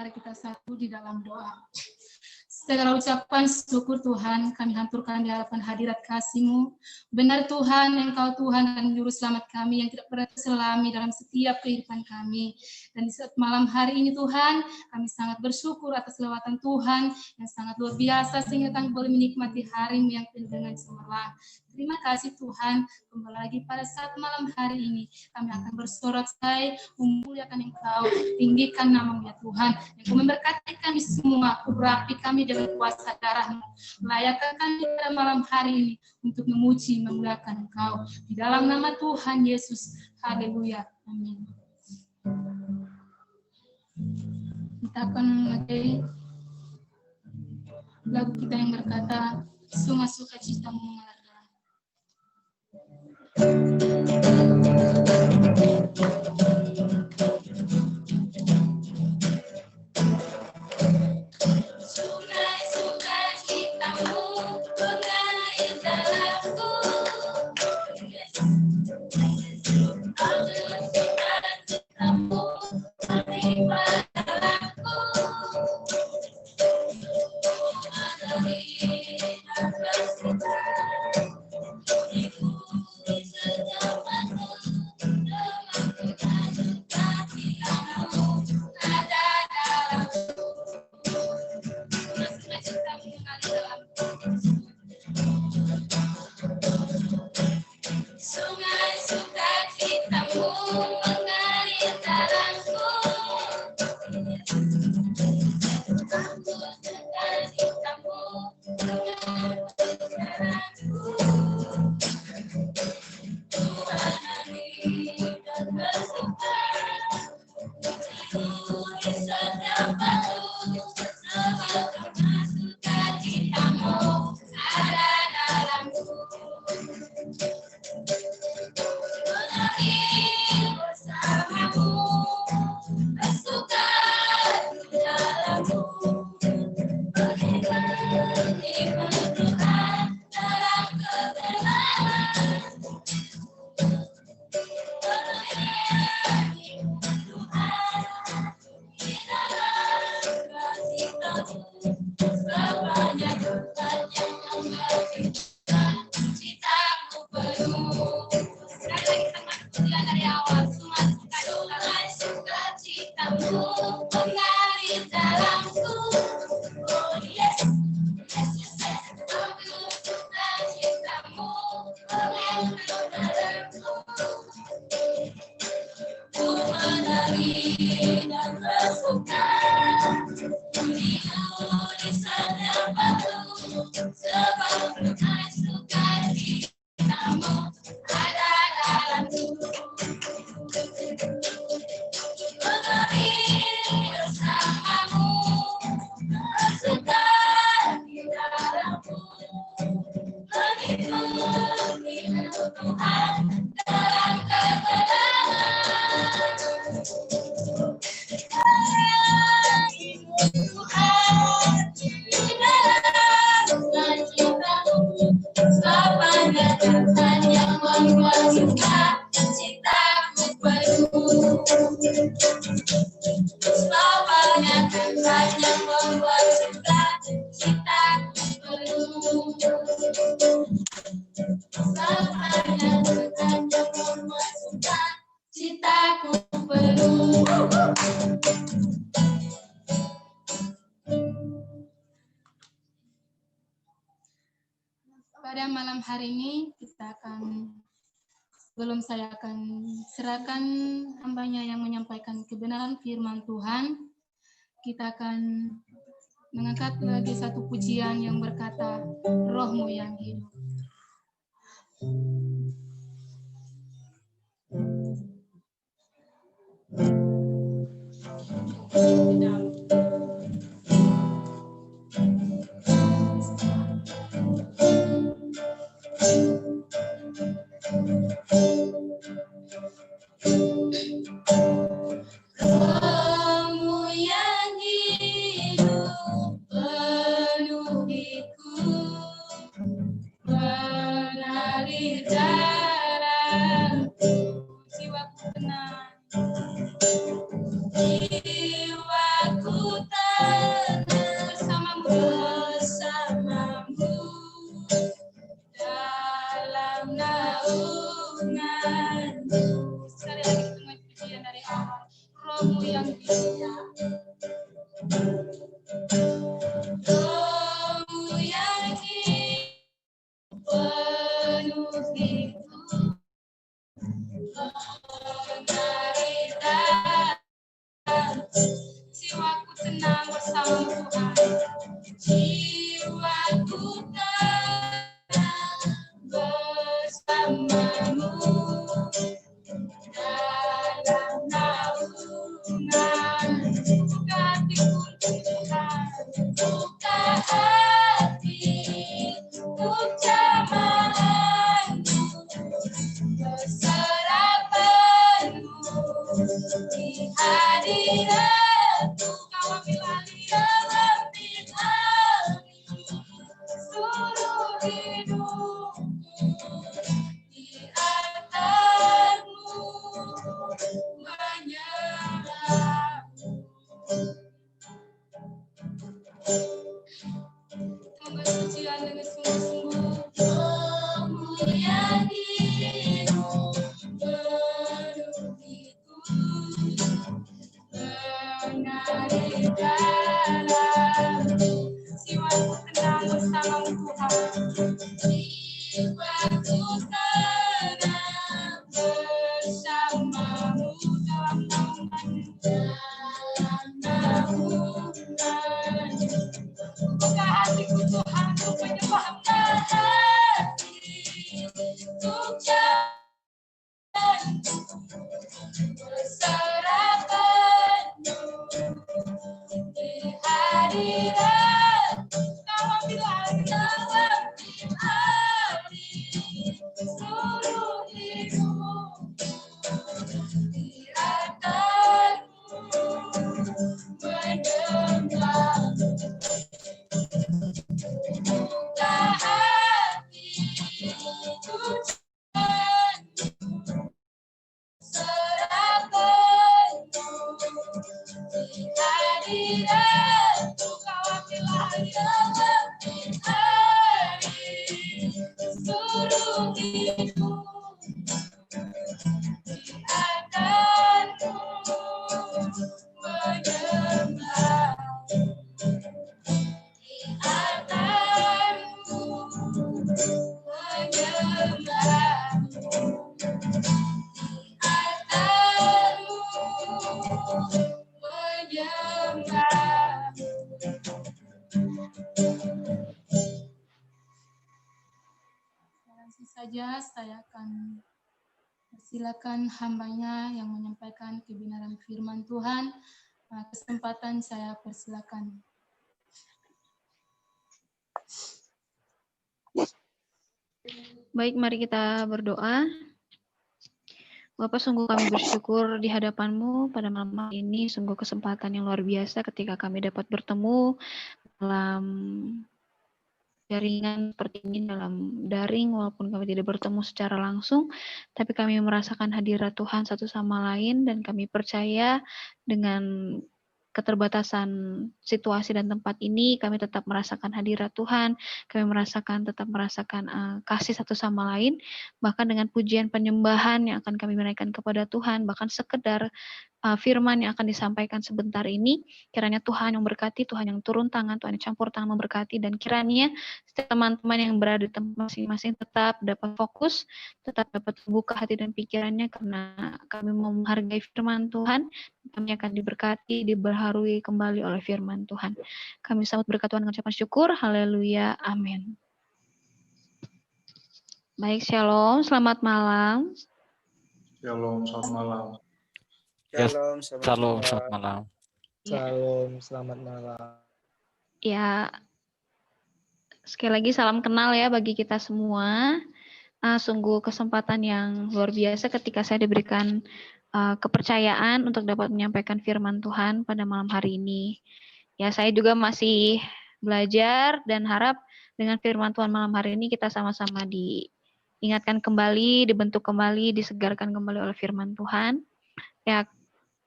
Mari kita satu di dalam doa. Segala ucapan syukur Tuhan kami haturkan di hadapan hadirat kasih-Mu. Benar Tuhan, Engkau Tuhan dan Juru Selamat kami yang tidak pernah terselami dalam setiap kehidupan kami. Dan di saat malam hari ini Tuhan, kami sangat bersyukur atas lewatan Tuhan yang sangat luar biasa sehingga kami boleh menikmati hari-Mu yang penuh dengan cemerlang. Terima kasih Tuhan, kembali lagi pada saat malam hari ini kami akan bersorak-sorai memuliakan Engkau, tinggikan nama-Mu ya Tuhan. Engkau memberkati kami semua, urapi kami dengan kuasa darah-Mu. Layakkan kami pada malam hari ini untuk memuji, memuliakan Engkau. Di dalam nama Tuhan Yesus, haleluya, amin. Kita akan memakai lagu kita yang berkata, sungguh sukacita mengalir. Sebab Citaku penuh. Pada malam hari ini sebelum saya akan serahkan hambanya yang menyampaikan kebenaran firman Tuhan, kita akan mengangkat lagi satu pujian yang berkata, Rohmu yang hidup. Rohmu yang hidup penuhiku, mengalir dalamku, jiwaku tenang, bersamamu dalam naunganmu. Sekali lagi kita pujian dari awal. Rohmu yang hidup, Rohmu yang hidup penuhiku, mengalir dalamku, jiwaku tenang bersama Tuhan, jiwaku tenang bersamamu dalam naungan. Buka hati untuk jamahanmu, berserah penuh di hadiratmu. Kau ambil alih seluruh hidupku, di altarmu menyembahmu. Pujian dengan sungguh-sungguh. Rohmu yang hidup penuhiku, mengalir dalamku, jiwaku tenang bersamamu Tuhan, jiwaku tenang bersamamu dalam naungan. Buka hatiku Tuhan untuk menyembahkan hati untuk jalan berserah penuh di hadirat. Kau ambil alih seluruh hidup, di altarmu menyembah. Buka hati untuk serah penuh di hadiratmu. Kau ambil alih seluruh hidup, di altarmu menyembah, di altarmu menyembah, di altarmu menyembah. Langsung saja saya akan silakan hambanya yang menyampaikan kebenaran firman Tuhan. Kesempatan saya persilakan. Baik, mari kita berdoa. Bapak, sungguh kami bersyukur di hadapan-Mu pada malam hari ini, sungguh kesempatan yang luar biasa ketika kami dapat bertemu dalam jaringan seperti ini, dalam daring, walaupun kami tidak bertemu secara langsung, tapi kami merasakan hadirat Tuhan satu sama lain, dan kami percaya dengan keterbatasan situasi dan tempat ini, kami tetap merasakan hadirat Tuhan, kami tetap merasakan kasih satu sama lain, bahkan dengan pujian penyembahan yang akan kami menaikkan kepada Tuhan, bahkan sekedar firman yang akan disampaikan sebentar ini, kiranya Tuhan yang berkati, Tuhan yang turun tangan, Tuhan yang campur tangan memberkati, dan kiranya setiap teman-teman yang berada di tempat masing-masing tetap dapat fokus, tetap dapat buka hati dan pikirannya, karena kami mau menghargai firman Tuhan, kami akan diberkati, diberharui kembali oleh firman Tuhan. Kami sambut berkat Tuhan dengan ucapan syukur, haleluya, amin. Baik, shalom, selamat malam. Shalom, selamat malam. Shalom, Shalom, selamat malam. Shalom, selamat malam. Ya, sekali lagi salam kenal ya bagi kita semua. Sungguh kesempatan yang luar biasa ketika saya diberikan kepercayaan untuk dapat menyampaikan firman Tuhan pada malam hari ini. Ya, saya juga masih belajar dan harap dengan firman Tuhan malam hari ini kita sama-sama diingatkan kembali, dibentuk kembali, disegarkan kembali oleh firman Tuhan. Ya,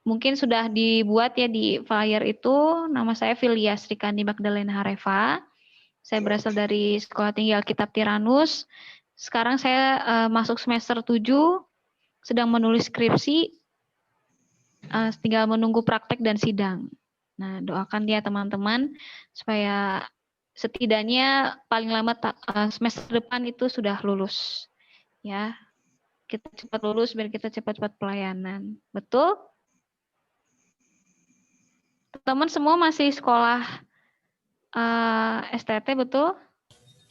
mungkin sudah dibuat ya di flyer itu, nama saya Filia Srikandi Magdalena Hareva. Saya berasal dari Sekolah Tinggi Alkitab Tiranus. Sekarang saya masuk semester 7, sedang menulis skripsi, tinggal menunggu praktek dan sidang. Nah, doakan ya teman-teman, supaya setidaknya paling lama semester depan itu sudah lulus. Ya, kita cepat lulus biar kita cepat-cepat pelayanan. Betul? Teman semua masih sekolah STT, betul?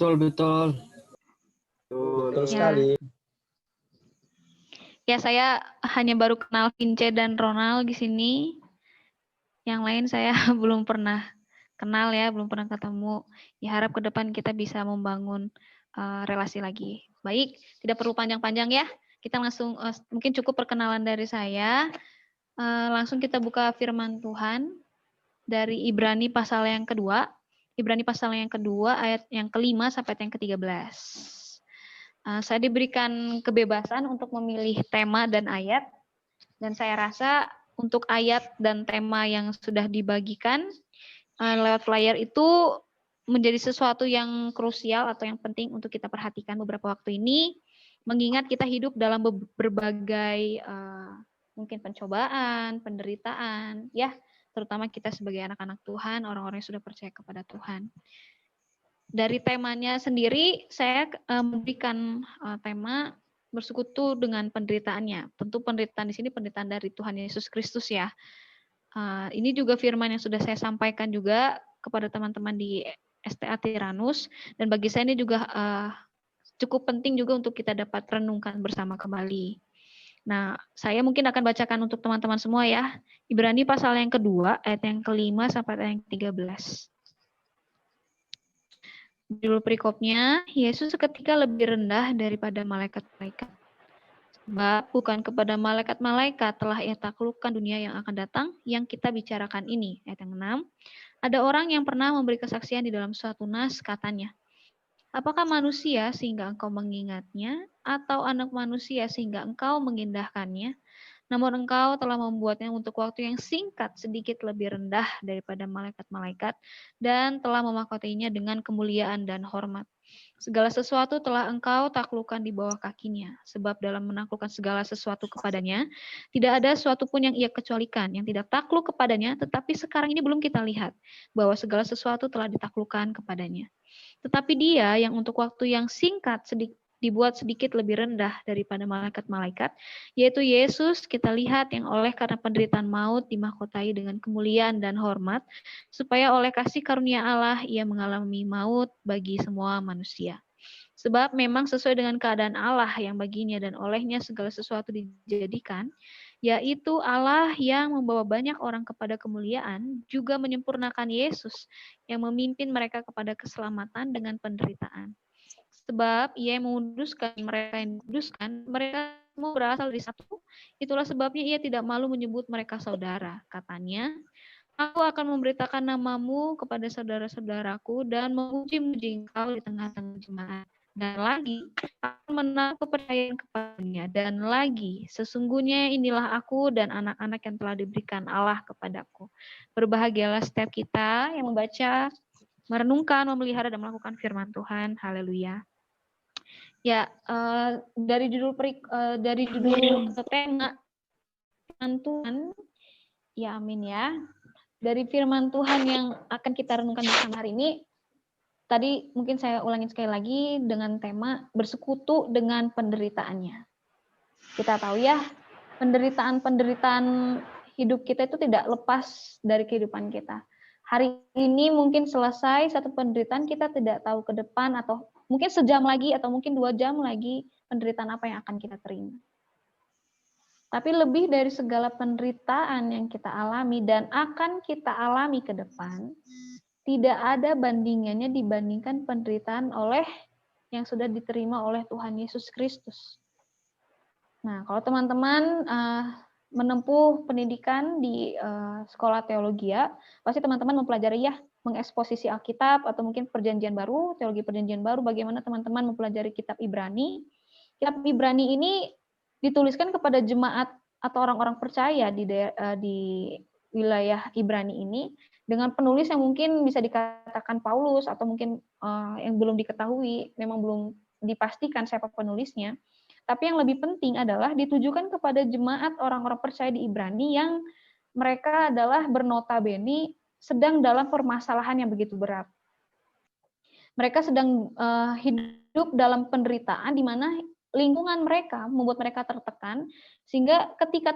Betul sekali. Ya, saya hanya baru kenal Vince dan Ronald di sini. Yang lain saya belum pernah kenal ya, belum pernah ketemu. Ya, harap ke depan kita bisa membangun relasi lagi. Baik, tidak perlu panjang-panjang ya. Kita langsung, mungkin cukup perkenalan dari saya. Langsung kita buka firman Tuhan dari Ibrani pasal yang kedua. Ibrani pasal yang kedua, ayat yang kelima sampai yang ke-13. Saya diberikan kebebasan untuk memilih tema dan ayat, dan saya rasa untuk ayat dan tema yang sudah dibagikan lewat flyer itu menjadi sesuatu yang krusial atau yang penting untuk kita perhatikan beberapa waktu ini, mengingat kita hidup dalam berbagai mungkin pencobaan, penderitaan, ya, terutama kita sebagai anak-anak Tuhan, orang-orang yang sudah percaya kepada Tuhan. Dari temanya sendiri, saya memberikan tema bersekutu dengan penderitaannya. Tentu penderitaan di sini penderitaan dari Tuhan Yesus Kristus ya. Ini juga firman yang sudah saya sampaikan juga kepada teman-teman di STA Tiranus, dan bagi saya ini juga cukup penting juga untuk kita dapat renungkan bersama kembali. Nah, saya mungkin akan bacakan untuk teman-teman semua ya. Ibrani pasal yang kedua, ayat yang kelima sampai ayat yang 13. Judul perikopnya, Yesus seketika lebih rendah daripada malaikat-malaikat. Sebab bukan kepada malaikat-malaikat telah ia taklukkan dunia yang akan datang, yang kita bicarakan ini. Ayat yang 6. Ada orang yang pernah memberi kesaksian di dalam suatu nas, katanya, apakah manusia sehingga engkau mengingatnya, atau anak manusia sehingga engkau mengindahkannya? Namun engkau telah membuatnya untuk waktu yang singkat sedikit lebih rendah daripada malaikat-malaikat, dan telah memahkotinya dengan kemuliaan dan hormat. Segala sesuatu telah engkau taklukkan di bawah kakinya, sebab dalam menaklukkan segala sesuatu kepadanya, tidak ada sesuatu pun yang ia kecualikan, yang tidak takluk kepadanya, tetapi sekarang ini belum kita lihat, bahwa segala sesuatu telah ditaklukkan kepadanya. Tetapi dia yang untuk waktu yang singkat dibuat sedikit lebih rendah daripada malaikat-malaikat, yaitu Yesus, kita lihat yang oleh karena penderitaan maut dimahkotai dengan kemuliaan dan hormat, supaya oleh kasih karunia Allah ia mengalami maut bagi semua manusia. Sebab memang sesuai dengan keadaan Allah yang baginya dan olehnya segala sesuatu dijadikan, yaitu Allah yang membawa banyak orang kepada kemuliaan, juga menyempurnakan Yesus yang memimpin mereka kepada keselamatan dengan penderitaan. Sebab ia yang menguduskan mereka yang dikuduskan, mereka semua berasal dari satu Itulah sebabnya ia tidak malu menyebut mereka saudara. Katanya, aku akan memberitakan namamu kepada saudara-saudaraku dan memuji-muji engkau di tengah-tengah jemaat. Dan lagi, akan menaruh kepercayaan kepadanya. Dan lagi, sesungguhnya inilah aku dan anak-anak yang telah diberikan Allah kepadaku. Berbahagialah setiap kita yang membaca, merenungkan, memelihara, dan melakukan firman Tuhan. Haleluya. Ya, dari judul tema firman Tuhan, ya amin ya. Dari firman Tuhan yang akan kita renungkan bersama hari ini, tadi mungkin saya ulangin sekali lagi dengan tema bersekutu dengan penderitaannya. Kita tahu ya, penderitaan hidup kita itu tidak lepas dari kehidupan kita. Hari ini mungkin selesai satu penderitaan, kita tidak tahu ke depan atau mungkin sejam lagi atau mungkin 2 jam lagi penderitaan apa yang akan kita terima. Tapi lebih dari segala penderitaan yang kita alami dan akan kita alami ke depan, tidak ada bandingannya dibandingkan penderitaan yang sudah diterima oleh Tuhan Yesus Kristus. Nah, kalau teman-teman menempuh pendidikan di sekolah teologi, pasti teman-teman mempelajari ya mengeksposisi Alkitab atau mungkin Perjanjian Baru, teologi Perjanjian Baru, bagaimana teman-teman mempelajari kitab Ibrani. Kitab Ibrani ini dituliskan kepada jemaat atau orang-orang percaya di wilayah Ibrani ini dengan penulis yang mungkin bisa dikatakan Paulus atau mungkin yang belum diketahui, memang belum dipastikan siapa penulisnya. Tapi yang lebih penting adalah ditujukan kepada jemaat orang-orang percaya di Ibrani yang mereka adalah bernotabene sedang dalam permasalahan yang begitu berat. Mereka sedang hidup dalam penderitaan di mana lingkungan mereka membuat mereka tertekan, sehingga ketika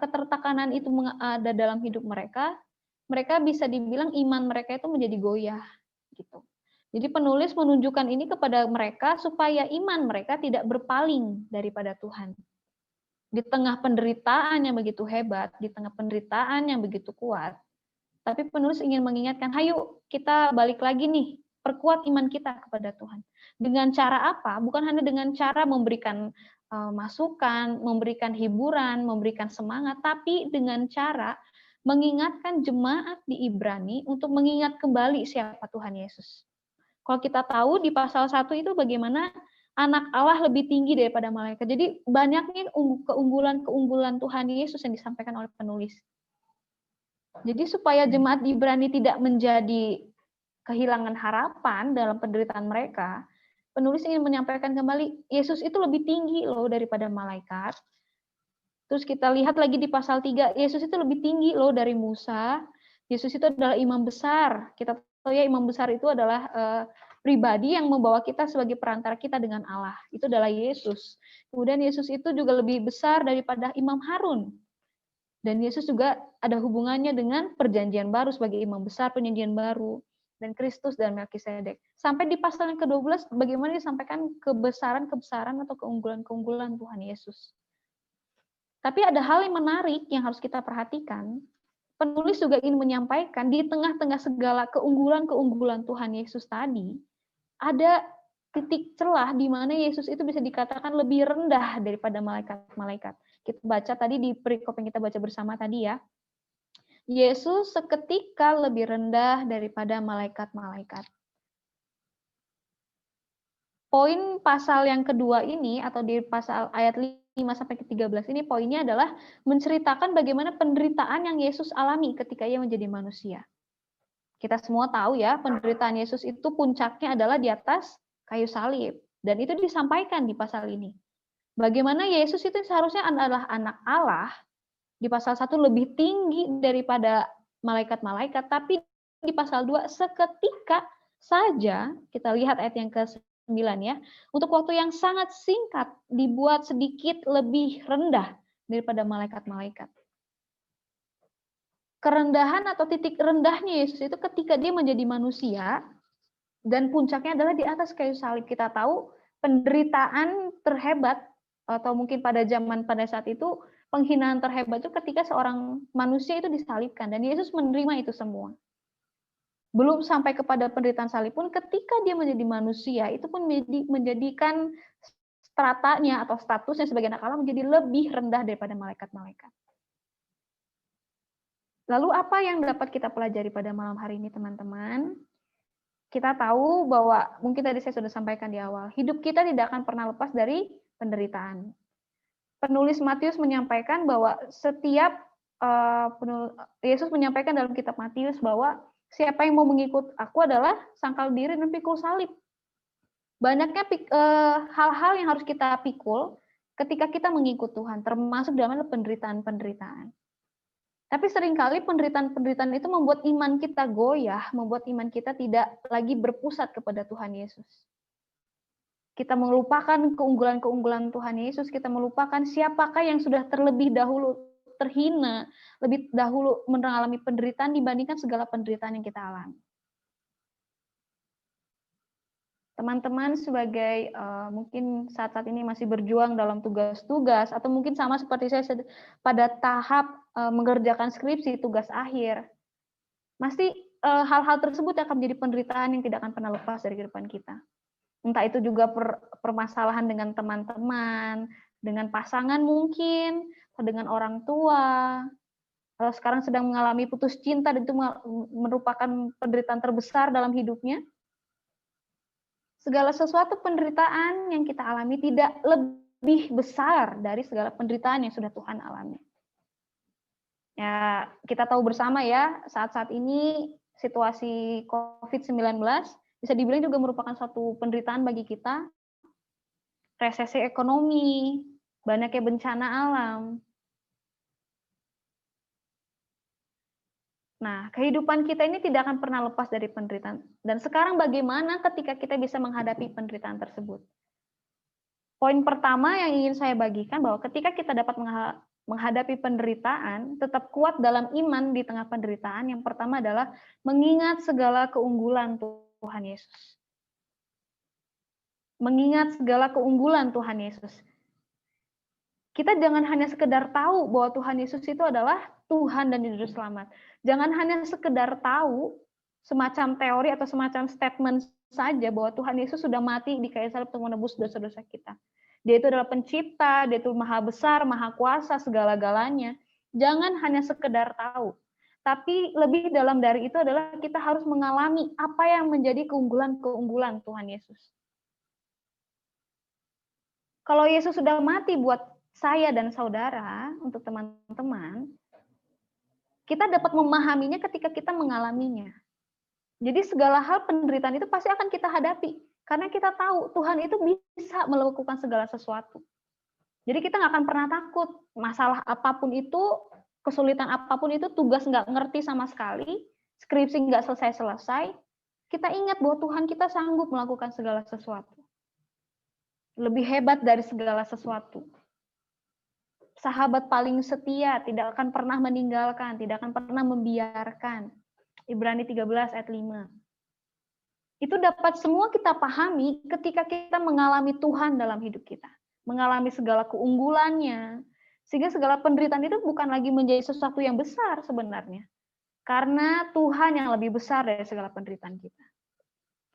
ketertekanan itu ada dalam hidup mereka bisa dibilang iman mereka itu menjadi goyah gitu. Jadi penulis menunjukkan ini kepada mereka supaya iman mereka tidak berpaling daripada Tuhan. Di tengah penderitaan yang begitu hebat, di tengah penderitaan yang begitu kuat, tapi penulis ingin mengingatkan, hayo kita balik lagi nih, perkuat iman kita kepada Tuhan. Dengan cara apa? Bukan hanya dengan cara memberikan masukan, memberikan hiburan, memberikan semangat, tapi dengan cara mengingatkan jemaat di Ibrani untuk mengingat kembali siapa Tuhan Yesus. Kalau kita tahu di pasal 1 itu bagaimana anak Allah lebih tinggi daripada malaikat. Jadi banyak nih keunggulan-keunggulan Tuhan Yesus yang disampaikan oleh penulis. Jadi supaya jemaat di Ibrani tidak menjadi kehilangan harapan dalam penderitaan mereka, penulis ingin menyampaikan kembali, Yesus itu lebih tinggi loh daripada malaikat. Terus kita lihat lagi di pasal 3, Yesus itu lebih tinggi loh dari Musa. Yesus itu adalah imam besar. Kita tahu ya imam besar itu adalah pribadi yang membawa kita sebagai perantara kita dengan Allah. Itu adalah Yesus. Kemudian Yesus itu juga lebih besar daripada Imam Harun. Dan Yesus juga ada hubungannya dengan perjanjian baru sebagai imam besar perjanjian baru. Dan Kristus dan Melkisedek. Sampai di pasal yang ke-12, bagaimana disampaikan kebesaran-kebesaran atau keunggulan-keunggulan Tuhan Yesus. Tapi ada hal yang menarik yang harus kita perhatikan. Penulis juga ingin menyampaikan di tengah-tengah segala keunggulan-keunggulan Tuhan Yesus tadi, ada titik celah di mana Yesus itu bisa dikatakan lebih rendah daripada malaikat-malaikat. Kita baca tadi di perikop yang kita baca bersama tadi ya. Yesus seketika lebih rendah daripada malaikat-malaikat. Poin pasal yang kedua ini atau di pasal ayat 5 sampai ke 13 ini poinnya adalah menceritakan bagaimana penderitaan yang Yesus alami ketika ia menjadi manusia. Kita semua tahu ya, penderitaan Yesus itu puncaknya adalah di atas kayu salib dan itu disampaikan di pasal ini. Bagaimana Yesus itu seharusnya adalah anak Allah, di pasal 1 lebih tinggi daripada malaikat-malaikat, tapi di pasal 2 seketika saja, kita lihat ayat yang ke-9 ya, untuk waktu yang sangat singkat dibuat sedikit lebih rendah daripada malaikat-malaikat. Kerendahan atau titik rendahnya Yesus itu ketika dia menjadi manusia dan puncaknya adalah di atas kayu salib. Kita tahu penderitaan terhebat atau mungkin pada saat itu penghinaan terhebat itu ketika seorang manusia itu disalibkan dan Yesus menerima itu semua. Belum sampai kepada penderitaan salib pun ketika dia menjadi manusia itu pun menjadikan stratanya atau statusnya sebagai anak Allah menjadi lebih rendah daripada malaikat-malaikat. Lalu apa yang dapat kita pelajari pada malam hari ini, teman-teman? Kita tahu bahwa, mungkin tadi saya sudah sampaikan di awal, hidup kita tidak akan pernah lepas dari penderitaan. Penulis Matius menyampaikan bahwa Yesus menyampaikan dalam kitab Matius bahwa siapa yang mau mengikut aku adalah sangkal diri dan pikul salib. Banyaknya hal-hal yang harus kita pikul ketika kita mengikut Tuhan, termasuk dalam penderitaan-penderitaan. Tapi seringkali penderitaan-penderitaan itu membuat iman kita goyah, membuat iman kita tidak lagi berpusat kepada Tuhan Yesus. Kita melupakan keunggulan-keunggulan Tuhan Yesus, kita melupakan siapakah yang sudah terlebih dahulu terhina, lebih dahulu mengalami penderitaan dibandingkan segala penderitaan yang kita alami. Teman-teman sebagai mungkin saat-saat ini masih berjuang dalam tugas-tugas, atau mungkin sama seperti saya pada tahap mengerjakan skripsi, tugas akhir, pasti hal-hal tersebut akan menjadi penderitaan yang tidak akan pernah lepas dari kehidupan kita. Entah itu juga permasalahan dengan teman-teman, dengan pasangan mungkin, atau dengan orang tua. Kalau sekarang sedang mengalami putus cinta, dan itu merupakan penderitaan terbesar dalam hidupnya. Segala sesuatu penderitaan yang kita alami tidak lebih besar dari segala penderitaan yang sudah Tuhan alami. Ya, kita tahu bersama ya, saat-saat ini situasi COVID-19 bisa dibilang juga merupakan suatu penderitaan bagi kita. Resesi ekonomi, banyaknya bencana alam. Nah, kehidupan kita ini tidak akan pernah lepas dari penderitaan. Dan sekarang bagaimana ketika kita bisa menghadapi penderitaan tersebut? Poin pertama yang ingin saya bagikan bahwa ketika kita dapat menghadapi penderitaan, tetap kuat dalam iman di tengah penderitaan, yang pertama adalah mengingat segala keunggulan Tuhan Yesus. Mengingat segala keunggulan Tuhan Yesus. Kita jangan hanya sekedar tahu bahwa Tuhan Yesus itu adalah Tuhan dan Juru Selamat. Jangan hanya sekedar tahu semacam teori atau semacam statement saja bahwa Tuhan Yesus sudah mati di kayu salib untuk menebus dosa-dosa kita. Dia itu adalah pencipta, dia itu maha besar, maha kuasa, segala-galanya. Jangan hanya sekedar tahu. Tapi lebih dalam dari itu adalah kita harus mengalami apa yang menjadi keunggulan-keunggulan Tuhan Yesus. Kalau Yesus sudah mati buat saya dan saudara, untuk teman-teman, kita dapat memahaminya ketika kita mengalaminya. Jadi segala hal penderitaan itu pasti akan kita hadapi. Karena kita tahu Tuhan itu bisa melakukan segala sesuatu. Jadi kita nggak akan pernah takut. Masalah apapun itu, kesulitan apapun itu, tugas nggak ngerti sama sekali, skripsi nggak selesai-selesai, kita ingat bahwa Tuhan kita sanggup melakukan segala sesuatu. Lebih hebat dari segala sesuatu. Sahabat paling setia, tidak akan pernah meninggalkan, tidak akan pernah membiarkan. Ibrani 13 ayat 5. Itu dapat semua kita pahami ketika kita mengalami Tuhan dalam hidup kita. Mengalami segala keunggulannya. Sehingga segala penderitaan itu bukan lagi menjadi sesuatu yang besar sebenarnya. Karena Tuhan yang lebih besar dari segala penderitaan kita.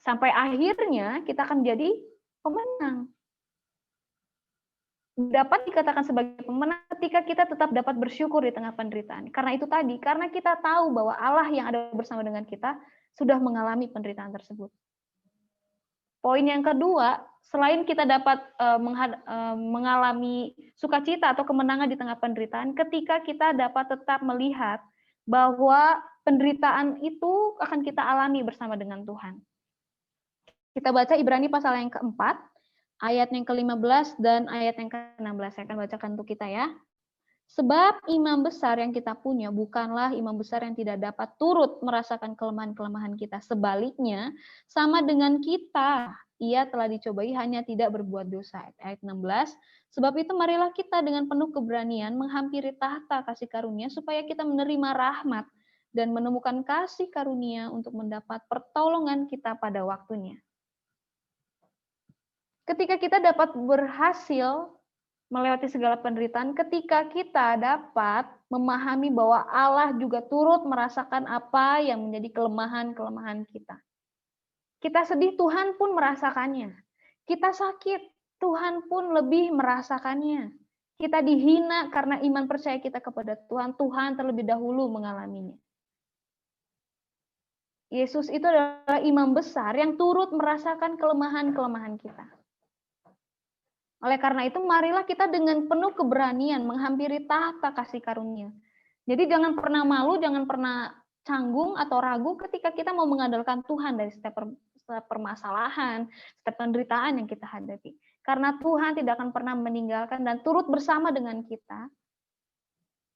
Sampai akhirnya kita akan menjadi pemenang. Dapat dikatakan sebagai pemenang ketika kita tetap dapat bersyukur di tengah penderitaan. Karena itu tadi, karena kita tahu bahwa Allah yang ada bersama dengan kita sudah mengalami penderitaan tersebut. Poin yang kedua, selain kita dapat mengalami sukacita atau kemenangan di tengah penderitaan, ketika kita dapat tetap melihat bahwa penderitaan itu akan kita alami bersama dengan Tuhan. Kita baca Ibrani pasal yang keempat, ayat yang ke-15 dan ayat yang ke-16. Saya akan bacakan untuk kita ya. Sebab imam besar yang kita punya bukanlah imam besar yang tidak dapat turut merasakan kelemahan-kelemahan kita. Sebaliknya, sama dengan kita, ia telah dicobai hanya tidak berbuat dosa. Ayat 16, sebab itu marilah kita dengan penuh keberanian menghampiri tahta kasih karunia supaya kita menerima rahmat dan menemukan kasih karunia untuk mendapat pertolongan kita pada waktunya. Ketika kita dapat berhasil melewati segala penderitaan, ketika kita dapat memahami bahwa Allah juga turut merasakan apa yang menjadi kelemahan-kelemahan kita. Kita sedih, Tuhan pun merasakannya. Kita sakit, Tuhan pun lebih merasakannya. Kita dihina karena iman percaya kita kepada Tuhan. Tuhan terlebih dahulu mengalaminya. Yesus itu adalah imam besar yang turut merasakan kelemahan-kelemahan kita. Oleh karena itu, marilah kita dengan penuh keberanian menghampiri tahta kasih karunia. Jadi jangan pernah malu, jangan pernah canggung atau ragu ketika kita mau mengandalkan Tuhan dari setiap permasalahan, setiap penderitaan yang kita hadapi. Karena Tuhan tidak akan pernah meninggalkan dan turut bersama dengan kita.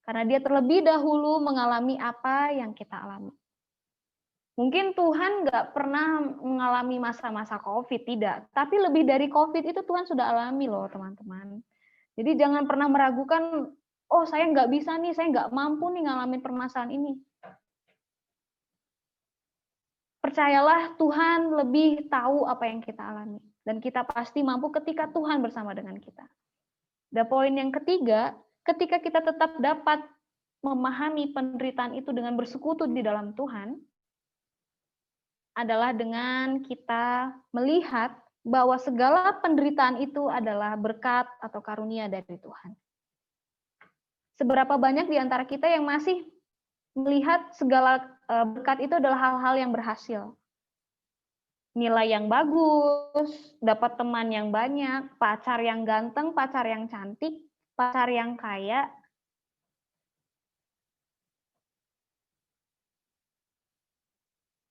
Karena Dia terlebih dahulu mengalami apa yang kita alami. Mungkin Tuhan nggak pernah mengalami masa-masa COVID, tidak. Tapi lebih dari COVID itu Tuhan sudah alami loh, teman-teman. Jadi jangan pernah meragukan, oh saya nggak bisa nih, saya nggak mampu nih ngalamin permasalahan ini. Percayalah Tuhan lebih tahu apa yang kita alami. Dan kita pasti mampu ketika Tuhan bersama dengan kita. Dan poin yang ketiga, ketika kita tetap dapat memahami penderitaan itu dengan bersekutu di dalam Tuhan, adalah dengan kita melihat bahwa segala penderitaan itu adalah berkat atau karunia dari Tuhan. Seberapa banyak di antara kita yang masih melihat segala berkat itu adalah hal-hal yang berhasil. Nilai yang bagus, dapat teman yang banyak, pacar yang ganteng, pacar yang cantik, pacar yang kaya.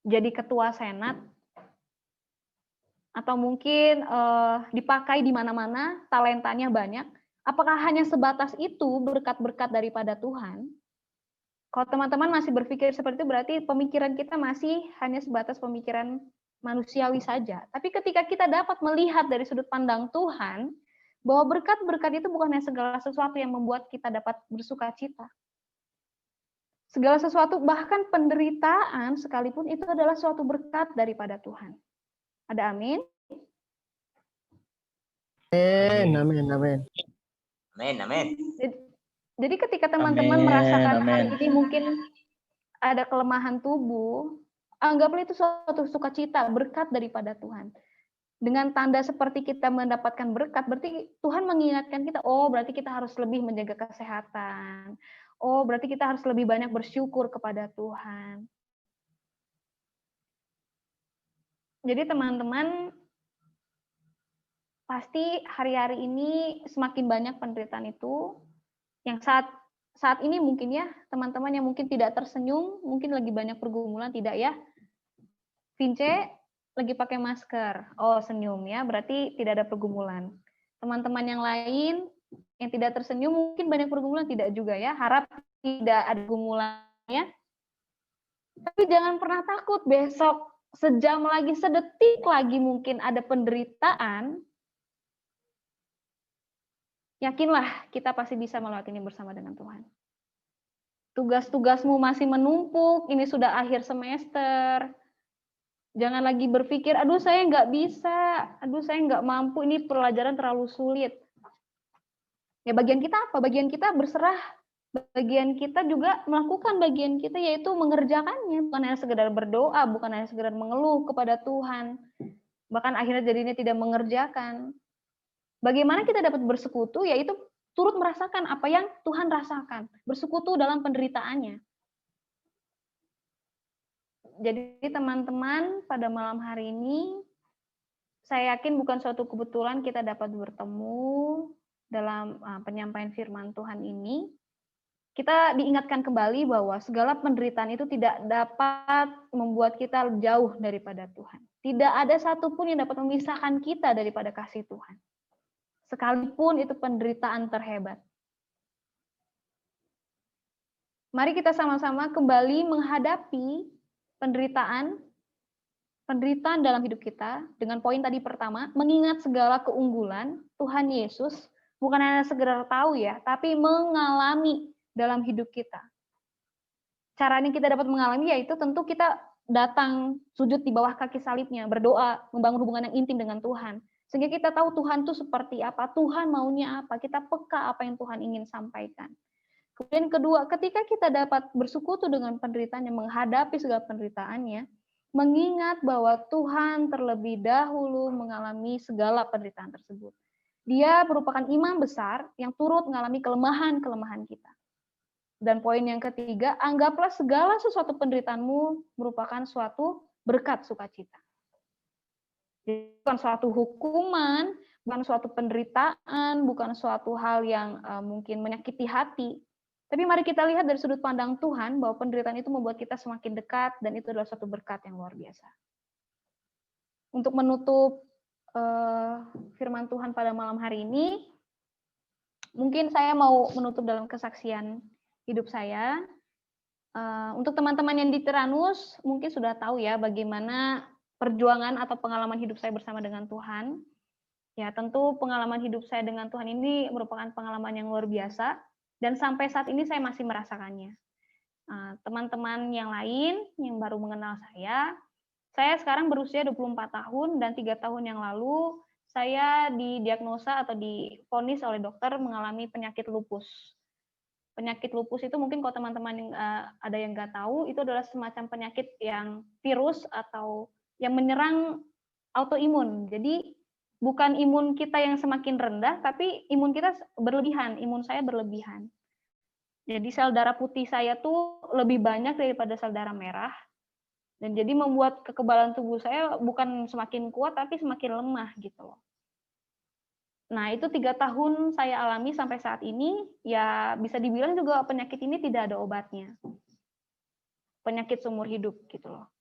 Jadi ketua senat, atau mungkin dipakai di mana-mana, talentanya banyak. Apakah hanya sebatas itu berkat-berkat daripada Tuhan? Kalau teman-teman masih berpikir seperti itu, berarti pemikiran kita masih hanya sebatas pemikiran manusiawi saja. Tapi ketika kita dapat melihat dari sudut pandang Tuhan, bahwa berkat-berkat itu bukan hanya segala sesuatu yang membuat kita dapat bersuka cita. Segala sesuatu, bahkan penderitaan sekalipun itu adalah suatu berkat daripada Tuhan. Ada amin? Amin. Amin. Jadi ketika teman-teman merasakan hal ini mungkin ada kelemahan tubuh, anggaplah itu suatu sukacita, berkat daripada Tuhan. Dengan tanda seperti kita mendapatkan berkat, berarti Tuhan mengingatkan kita, oh berarti kita harus lebih menjaga kesehatan. Oh berarti kita harus lebih banyak bersyukur kepada Tuhan. Jadi teman-teman, pasti hari-hari ini semakin banyak penderitaan itu, yang saat ini mungkin ya, teman-teman yang mungkin tidak tersenyum, mungkin lagi banyak pergumulan, tidak ya? Vince lagi pakai masker. Oh, senyum ya, berarti tidak ada pergumulan. Teman-teman yang lain yang tidak tersenyum mungkin banyak pergumulan, tidak juga ya. Harap tidak ada pergumulannya. Tapi jangan pernah takut, besok sejam lagi, sedetik lagi mungkin ada penderitaan. Yakinlah kita pasti bisa melewati ini bersama dengan Tuhan. Tugas-tugasmu masih menumpuk, ini sudah akhir semester. Jangan lagi berpikir, aduh saya nggak bisa, aduh saya nggak mampu, ini pelajaran terlalu sulit. Ya bagian kita apa? Bagian kita berserah, bagian kita juga melakukan bagian kita, yaitu mengerjakannya. Bukan hanya sekedar berdoa, bukan hanya sekedar mengeluh kepada Tuhan. Bahkan akhirnya jadinya tidak mengerjakan. Bagaimana kita dapat bersekutu, yaitu turut merasakan apa yang Tuhan rasakan. Bersekutu dalam penderitaannya. Jadi teman-teman, pada malam hari ini, saya yakin bukan suatu kebetulan kita dapat bertemu dalam penyampaian firman Tuhan ini. Kita diingatkan kembali bahwa segala penderitaan itu tidak dapat membuat kita jauh daripada Tuhan. Tidak ada satupun yang dapat memisahkan kita daripada kasih Tuhan. Sekalipun itu penderitaan terhebat. Mari kita sama-sama kembali menghadapi penderitaan dalam hidup kita dengan poin tadi pertama, mengingat segala keunggulan Tuhan Yesus, bukan hanya sekedar tahu ya, tapi mengalami dalam hidup kita. Caranya kita dapat mengalami yaitu tentu kita datang sujud di bawah kaki salibnya, berdoa, membangun hubungan yang intim dengan Tuhan. Sehingga kita tahu Tuhan itu seperti apa, Tuhan maunya apa, kita peka apa yang Tuhan ingin sampaikan. Kemudian kedua, ketika kita dapat bersekutu dengan penderitaan yang menghadapi segala penderitaannya, mengingat bahwa Tuhan terlebih dahulu mengalami segala penderitaan tersebut. Dia merupakan imam besar yang turut mengalami kelemahan-kelemahan kita. Dan poin yang ketiga, anggaplah segala sesuatu penderitaanmu merupakan suatu berkat sukacita. Jadi, bukan suatu hukuman, bukan suatu penderitaan, bukan suatu hal yang mungkin menyakiti hati. Tapi mari kita lihat dari sudut pandang Tuhan bahwa penderitaan itu membuat kita semakin dekat dan itu adalah suatu berkat yang luar biasa. Untuk menutup firman Tuhan pada malam hari ini, mungkin saya mau menutup dalam kesaksian hidup saya. Untuk teman-teman yang di Tiranus, mungkin sudah tahu ya bagaimana perjuangan atau pengalaman hidup saya bersama dengan Tuhan. Ya, tentu pengalaman hidup saya dengan Tuhan ini merupakan pengalaman yang luar biasa, dan sampai saat ini saya masih merasakannya. Teman-teman yang lain yang baru mengenal saya sekarang berusia 24 tahun, dan 3 tahun yang lalu saya didiagnosa atau divonis oleh dokter mengalami penyakit lupus. Penyakit lupus itu mungkin kalau teman-teman ada yang nggak tahu, itu adalah semacam penyakit yang virus atau yang menyerang autoimun. Jadi bukan imun kita yang semakin rendah, tapi imun kita berlebihan, imun saya berlebihan. Jadi sel darah putih saya tuh lebih banyak daripada sel darah merah. Dan jadi membuat kekebalan tubuh saya bukan semakin kuat, tapi semakin lemah gitu loh. Nah, itu 3 tahun saya alami sampai saat ini, ya bisa dibilang juga penyakit ini tidak ada obatnya. Penyakit seumur hidup gitu loh.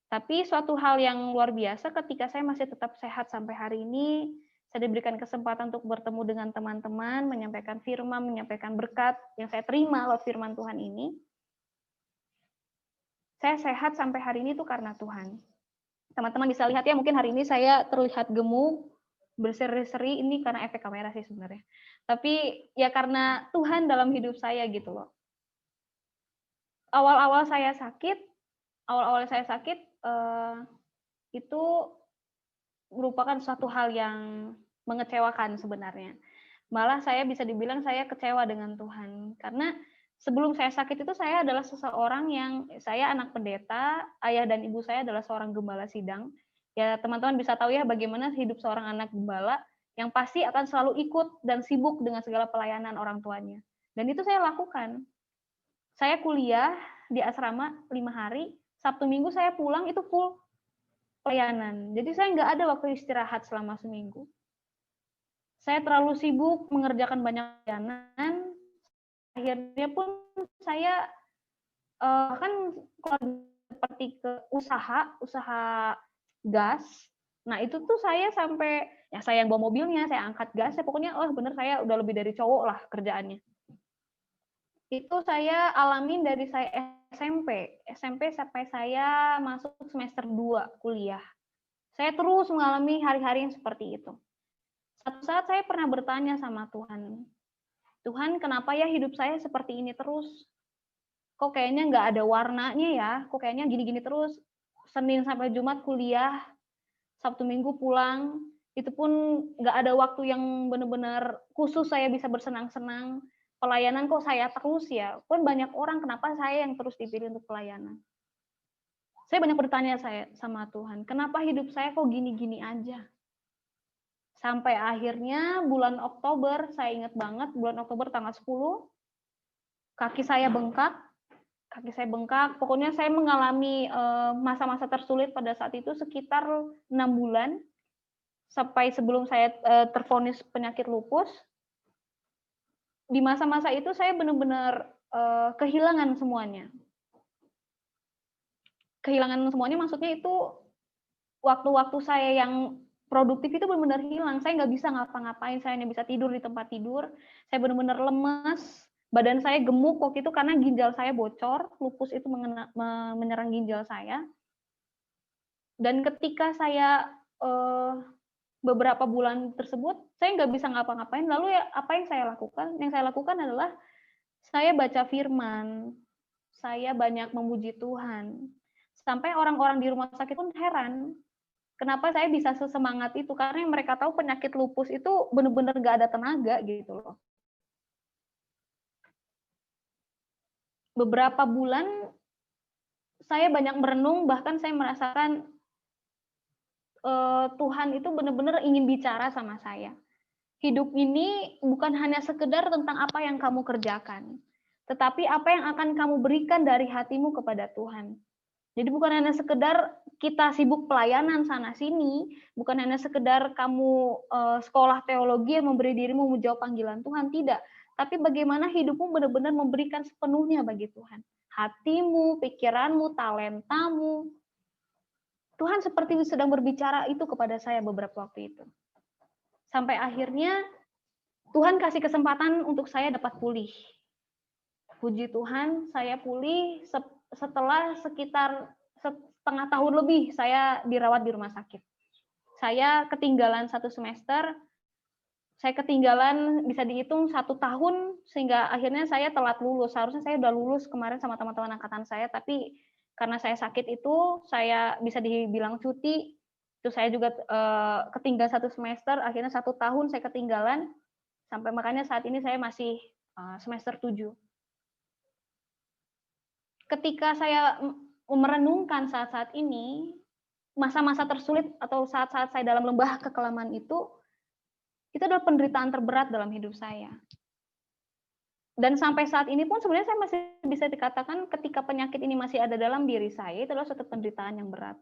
Tapi suatu hal yang luar biasa ketika saya masih tetap sehat sampai hari ini, saya diberikan kesempatan untuk bertemu dengan teman-teman, menyampaikan firman, menyampaikan berkat yang saya terima lewat firman Tuhan ini. Saya sehat sampai hari ini itu karena Tuhan. Teman-teman bisa lihat ya, mungkin hari ini saya terlihat gemuk, berseri-seri, ini karena efek kamera sih sebenarnya. Tapi ya karena Tuhan dalam hidup saya gitu loh. Awal-awal saya sakit itu merupakan suatu hal yang mengecewakan sebenarnya. Malah saya bisa dibilang saya kecewa dengan Tuhan. Karena sebelum saya sakit itu saya adalah seseorang yang, saya anak pendeta, ayah dan ibu saya adalah seorang gembala sidang. Ya teman-teman bisa tahu ya bagaimana hidup seorang anak gembala yang pasti akan selalu ikut dan sibuk dengan segala pelayanan orang tuanya. Dan itu saya lakukan. Saya kuliah di asrama 5 hari, Sabtu Minggu saya pulang itu full pelayanan. Jadi saya nggak ada waktu istirahat selama seminggu. Saya terlalu sibuk mengerjakan banyak pelayanan, akhirnya pun saya kan seperti ke usaha gas. Nah itu tuh saya sampai, ya saya yang bawa mobilnya, saya angkat gas, pokoknya bener saya udah lebih dari cowok lah kerjaannya. Itu saya alamin dari saya SMP sampai saya masuk semester 2 kuliah. Saya terus mengalami hari-hari yang seperti itu. Satu saat saya pernah bertanya sama Tuhan, Tuhan kenapa ya hidup saya seperti ini terus? Kok kayaknya nggak ada warnanya ya? Kok kayaknya gini-gini terus? Senin sampai Jumat kuliah, Sabtu Minggu pulang, itu pun nggak ada waktu yang benar-benar khusus saya bisa bersenang-senang. Pelayanan kok saya terus ya? Pun banyak orang, kenapa saya yang terus dipilih untuk pelayanan? Saya banyak bertanya sama Tuhan, kenapa hidup saya kok gini-gini aja? Sampai akhirnya bulan Oktober, saya ingat banget, bulan Oktober tanggal 10, kaki saya bengkak, pokoknya saya mengalami masa-masa tersulit pada saat itu sekitar 6 bulan, sampai sebelum saya tervonis penyakit lupus. Di masa-masa itu saya benar-benar kehilangan semuanya. Kehilangan semuanya maksudnya itu waktu-waktu saya yang produktif itu benar-benar hilang. Saya nggak bisa ngapa-ngapain, saya hanya bisa tidur di tempat tidur. Saya benar-benar lemes, badan saya gemuk waktu itu karena ginjal saya bocor, lupus itu menyerang ginjal saya. Dan ketika saya beberapa bulan tersebut, saya nggak bisa ngapa-ngapain. Lalu ya apa yang saya lakukan? Yang saya lakukan adalah saya baca firman, saya banyak memuji Tuhan. Sampai orang-orang di rumah sakit pun heran, kenapa saya bisa sesemangat itu, karena mereka tahu penyakit lupus itu benar-benar nggak ada tenaga gitu loh. Beberapa bulan saya banyak merenung, bahkan saya merasakan Tuhan itu benar-benar ingin bicara sama saya. hidup ini bukan hanya sekedar tentang apa yang kamu kerjakan, tetapi apa yang akan kamu berikan dari hatimu kepada Tuhan. Jadi bukan hanya sekedar kita sibuk pelayanan sana-sini, bukan hanya sekedar kamu sekolah teologi yang memberi dirimu menjawab panggilan Tuhan, tidak. Tapi bagaimana hidupmu benar-benar memberikan sepenuhnya bagi Tuhan. Hatimu, pikiranmu, talentamu. Tuhan seperti sedang berbicara itu kepada saya beberapa waktu itu. Sampai akhirnya Tuhan kasih kesempatan untuk saya dapat pulih. Puji Tuhan, saya pulih setelah sekitar setengah tahun lebih saya dirawat di rumah sakit. Saya ketinggalan 1 semester, saya ketinggalan bisa dihitung 1 tahun, sehingga akhirnya saya telat lulus. Seharusnya saya udah lulus kemarin sama teman-teman angkatan saya, tapi karena saya sakit itu, saya bisa dibilang cuti, itu saya juga ketinggalan 1 semester, akhirnya 1 tahun saya ketinggalan, sampai makanya saat ini saya masih semester 7. Ketika saya merenungkan saat-saat ini, masa-masa tersulit atau saat-saat saya dalam lembah kekelaman itu adalah penderitaan terberat dalam hidup saya. Dan sampai saat ini pun sebenarnya saya masih bisa dikatakan ketika penyakit ini masih ada dalam diri saya, itu adalah suatu penderitaan yang berat.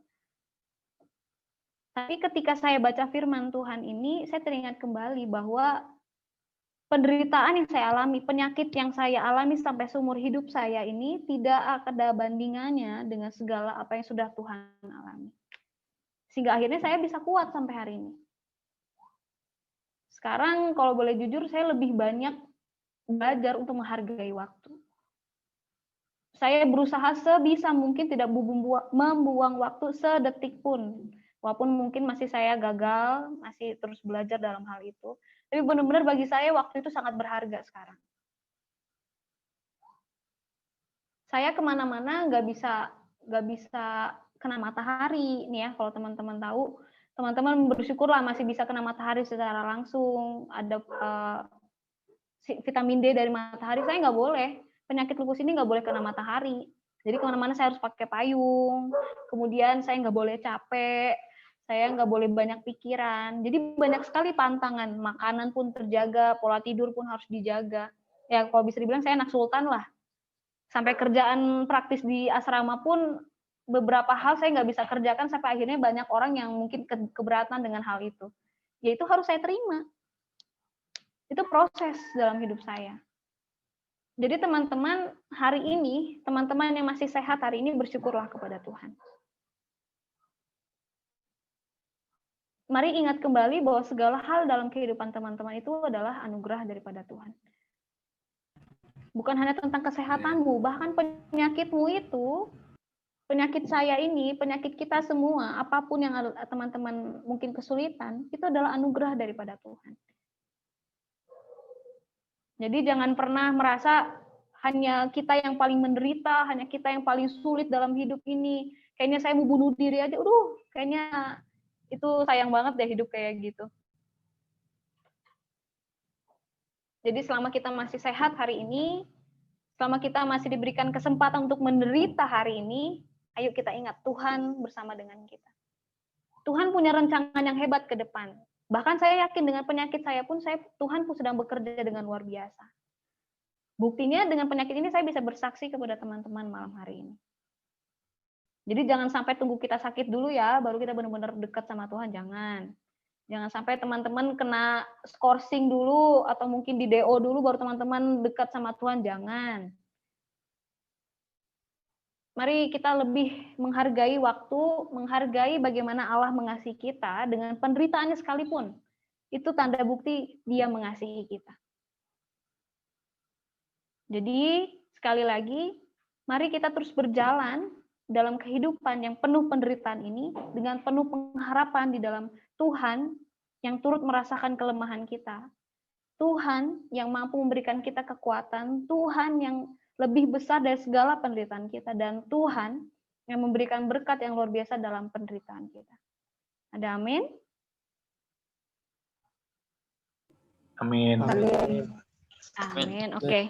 Tapi ketika saya baca firman Tuhan ini, saya teringat kembali bahwa penderitaan yang saya alami, penyakit yang saya alami sampai seumur hidup saya ini tidak ada bandingannya dengan segala apa yang sudah Tuhan alami. Sehingga akhirnya saya bisa kuat sampai hari ini. Sekarang kalau boleh jujur, saya lebih banyak belajar untuk menghargai waktu. Saya berusaha sebisa mungkin tidak membuang waktu sedetik pun. Walaupun mungkin masih saya gagal, masih terus belajar dalam hal itu. Tapi benar-benar bagi saya waktu itu sangat berharga sekarang. Saya kemana-mana nggak bisa kena matahari. Nih ya, kalau teman-teman tahu, teman-teman bersyukurlah masih bisa kena matahari secara langsung. Ada vitamin D dari matahari, saya nggak boleh. Penyakit lupus ini nggak boleh kena matahari. Jadi kemana-mana saya harus pakai payung. Kemudian saya nggak boleh capek. Saya nggak boleh banyak pikiran. Jadi banyak sekali pantangan. Makanan pun terjaga, pola tidur pun harus dijaga. Ya kalau bisa dibilang saya anak sultan lah. Sampai kerjaan praktis di asrama pun beberapa hal saya nggak bisa kerjakan sampai akhirnya banyak orang yang mungkin keberatan dengan hal itu. Ya itu harus saya terima. Itu proses dalam hidup saya. Jadi teman-teman, hari ini, teman-teman yang masih sehat hari ini bersyukurlah kepada Tuhan. Mari ingat kembali bahwa segala hal dalam kehidupan teman-teman itu adalah anugerah daripada Tuhan. Bukan hanya tentang kesehatanmu, bahkan penyakitmu itu, penyakit saya ini, penyakit kita semua, apapun yang teman-teman mungkin kesulitan, itu adalah anugerah daripada Tuhan. Jadi jangan pernah merasa hanya kita yang paling menderita, hanya kita yang paling sulit dalam hidup ini. Kayaknya saya mau bunuh diri aja, kayaknya itu sayang banget deh hidup kayak gitu. Jadi selama kita masih sehat hari ini, selama kita masih diberikan kesempatan untuk menderita hari ini, ayo kita ingat Tuhan bersama dengan kita. Tuhan punya rancangan yang hebat ke depan. Bahkan saya yakin dengan penyakit saya pun, Tuhan pun sedang bekerja dengan luar biasa. Buktinya dengan penyakit ini saya bisa bersaksi kepada teman-teman malam hari ini. Jadi jangan sampai tunggu kita sakit dulu ya, baru kita benar-benar dekat sama Tuhan, jangan. Jangan sampai teman-teman kena skorsing dulu, atau mungkin di DO dulu, baru teman-teman dekat sama Tuhan, jangan. Mari kita lebih menghargai waktu, menghargai bagaimana Allah mengasihi kita dengan penderitaannya sekalipun. Itu tanda bukti Dia mengasihi kita. Jadi, sekali lagi, mari kita terus berjalan dalam kehidupan yang penuh penderitaan ini dengan penuh pengharapan di dalam Tuhan yang turut merasakan kelemahan kita. Tuhan yang mampu memberikan kita kekuatan, Tuhan yang lebih besar dari segala penderitaan kita, dan Tuhan yang memberikan berkat yang luar biasa dalam penderitaan kita. Ada amin? Amin. Amin. Oke.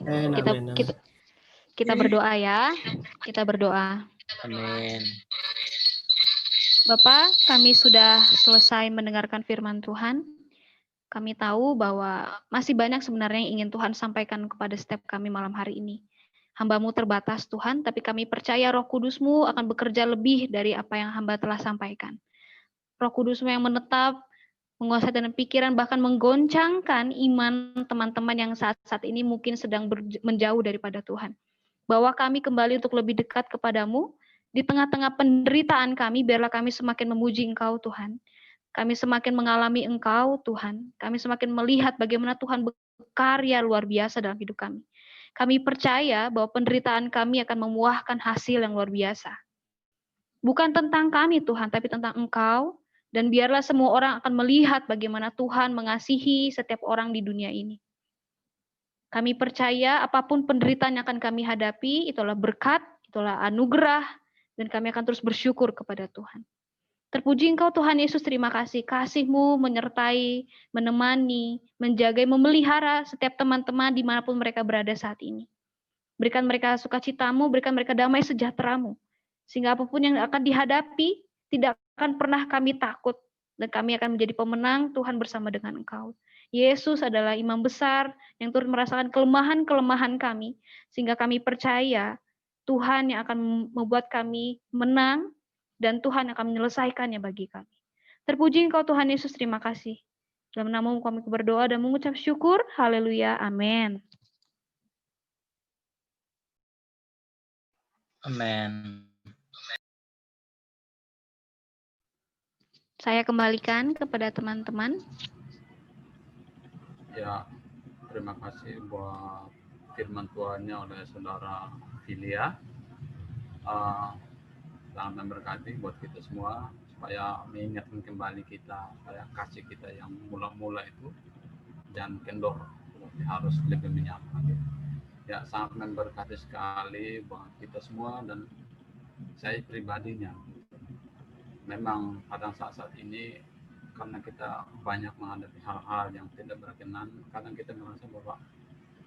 Kita berdoa ya. Kita berdoa. Amin. Bapak, kami sudah selesai mendengarkan firman Tuhan. Kami tahu bahwa masih banyak sebenarnya yang ingin Tuhan sampaikan kepada setiap kami malam hari ini. Hamba-Mu terbatas Tuhan, tapi kami percaya Roh Kudus-Mu akan bekerja lebih dari apa yang hamba telah sampaikan. Roh Kudus-Mu yang menetap, menguasai dan pikiran, bahkan menggoncangkan iman teman-teman yang saat-saat ini mungkin sedang menjauh daripada Tuhan. Bawa kami kembali untuk lebih dekat kepadamu, di tengah-tengah penderitaan kami, biarlah kami semakin memuji Engkau Tuhan. Kami semakin mengalami Engkau, Tuhan. Kami semakin melihat bagaimana Tuhan berkarya luar biasa dalam hidup kami. Kami percaya bahwa penderitaan kami akan memuahkan hasil yang luar biasa. Bukan tentang kami, Tuhan, tapi tentang Engkau. Dan biarlah semua orang akan melihat bagaimana Tuhan mengasihi setiap orang di dunia ini. Kami percaya apapun penderitaan yang akan kami hadapi, itulah berkat, itulah anugerah, dan kami akan terus bersyukur kepada Tuhan. Terpuji Engkau Tuhan Yesus, terima kasih. Kasih-Mu menyertai, menemani, menjaga, memelihara setiap teman-teman dimanapun mereka berada saat ini. Berikan mereka sukacita-Mu, berikan mereka damai sejahtera-Mu. Sehingga apapun yang akan dihadapi, tidak akan pernah kami takut. Dan kami akan menjadi pemenang Tuhan bersama dengan Engkau. Yesus adalah imam besar yang turut merasakan kelemahan-kelemahan kami. Sehingga kami percaya Tuhan yang akan membuat kami menang, dan Tuhan akan menyelesaikannya bagi kami. Terpuji Engkau Tuhan Yesus, terima kasih. Dalam nama-Mu kami berdoa dan mengucap syukur. Haleluya. Amin. Amin. Saya kembalikan kepada teman-teman. Ya, terima kasih buat firman Tuhannya oleh Saudara Filia. Sangat memberkati buat kita semua, supaya mengingatkan kembali kita, supaya kasih kita yang mula-mula itu jangan kendor, harus lebih menyapa. Ya, sangat memberkati sekali buat kita semua, dan saya pribadinya memang kadang saat-saat ini karena kita banyak menghadapi hal-hal yang tidak berkenan, kadang kita merasa bahwa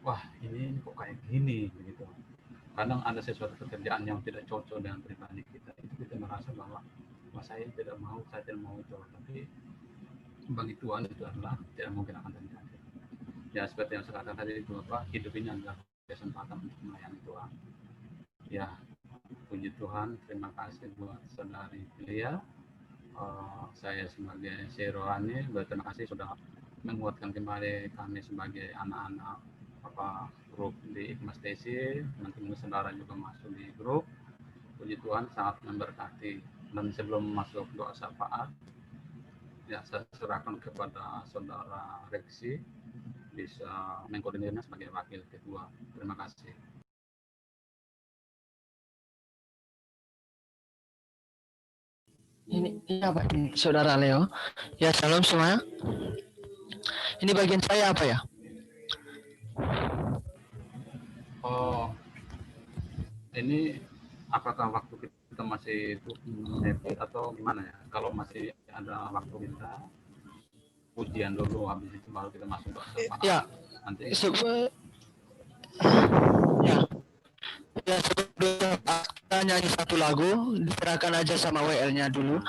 wah ini kok kayak gini begitu. Kadang ada sesuatu pekerjaan yang tidak cocok dengan pribadi kita, itu kita merasa bahwa wah saya tidak mau itu, tapi bagi Tuhan itu adalah tidak mungkin akan terjadi. Ya seperti yang saya katakan tadi itu, hidup ini adalah kesempatan untuk melayani Tuhan. Ya, puji Tuhan, terima kasih buat saudari Filia. Saya sebagai Rohani berterima kasih sudah menguatkan kembali kami sebagai anak-anak grup di Hikmah Stasi. Teman-teman saudara juga masuk di grup. Puji Tuhan, sangat memberkati. Dan sebelum masuk doa syafaat, ya saya serahkan kepada saudara Reksi bisa mengkoordinirnya sebagai wakil ketua. Terima kasih. Ini apa ini, Saudara Leo? Ya, salam semua. Ini bagian saya apa ya? Oh, ini apakah waktu kita masih happy atau gimana ya? Kalau masih ada waktu kita ujian dulu, habis itu baru kita masuk ke syafaat. Ya, Nanti ya sebelum kita nyanyi satu lagu, diserahkan aja sama WL-nya dulu.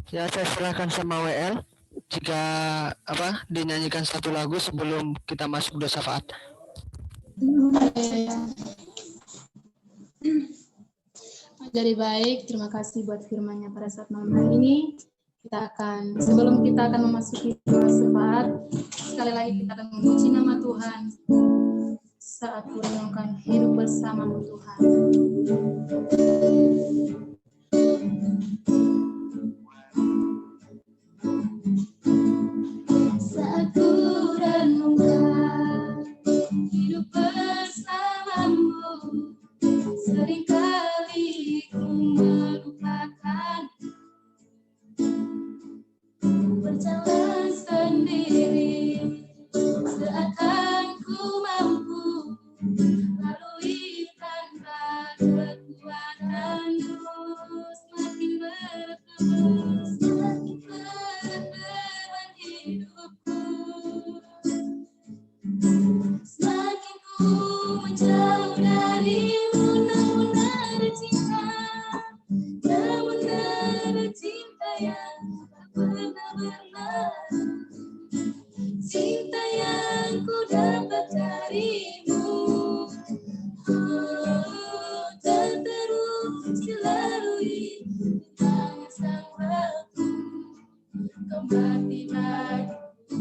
Ya, saya serahkan sama WL jika dinyanyikan satu lagu sebelum kita masuk doa syafaat. Jadi baik, terima kasih buat firman-Nya pada saat malam hari ini. Sebelum kita akan memasuki doa syafaat, sekali lagi kita akan memuji nama Tuhan saat merenungkan hidup bersama-Mu Tuhan. Saat ku renungkan hidup bersama-Mu, seringkali ku melupakan, berjalan sendiri, seakan ku mampu lalui tanpa kekuatanmu. yang tak pernah berlalu, cinta yang ku dapat darimu. Oh, dan terus dilalui tangan sang waktu, kau mati bagiku,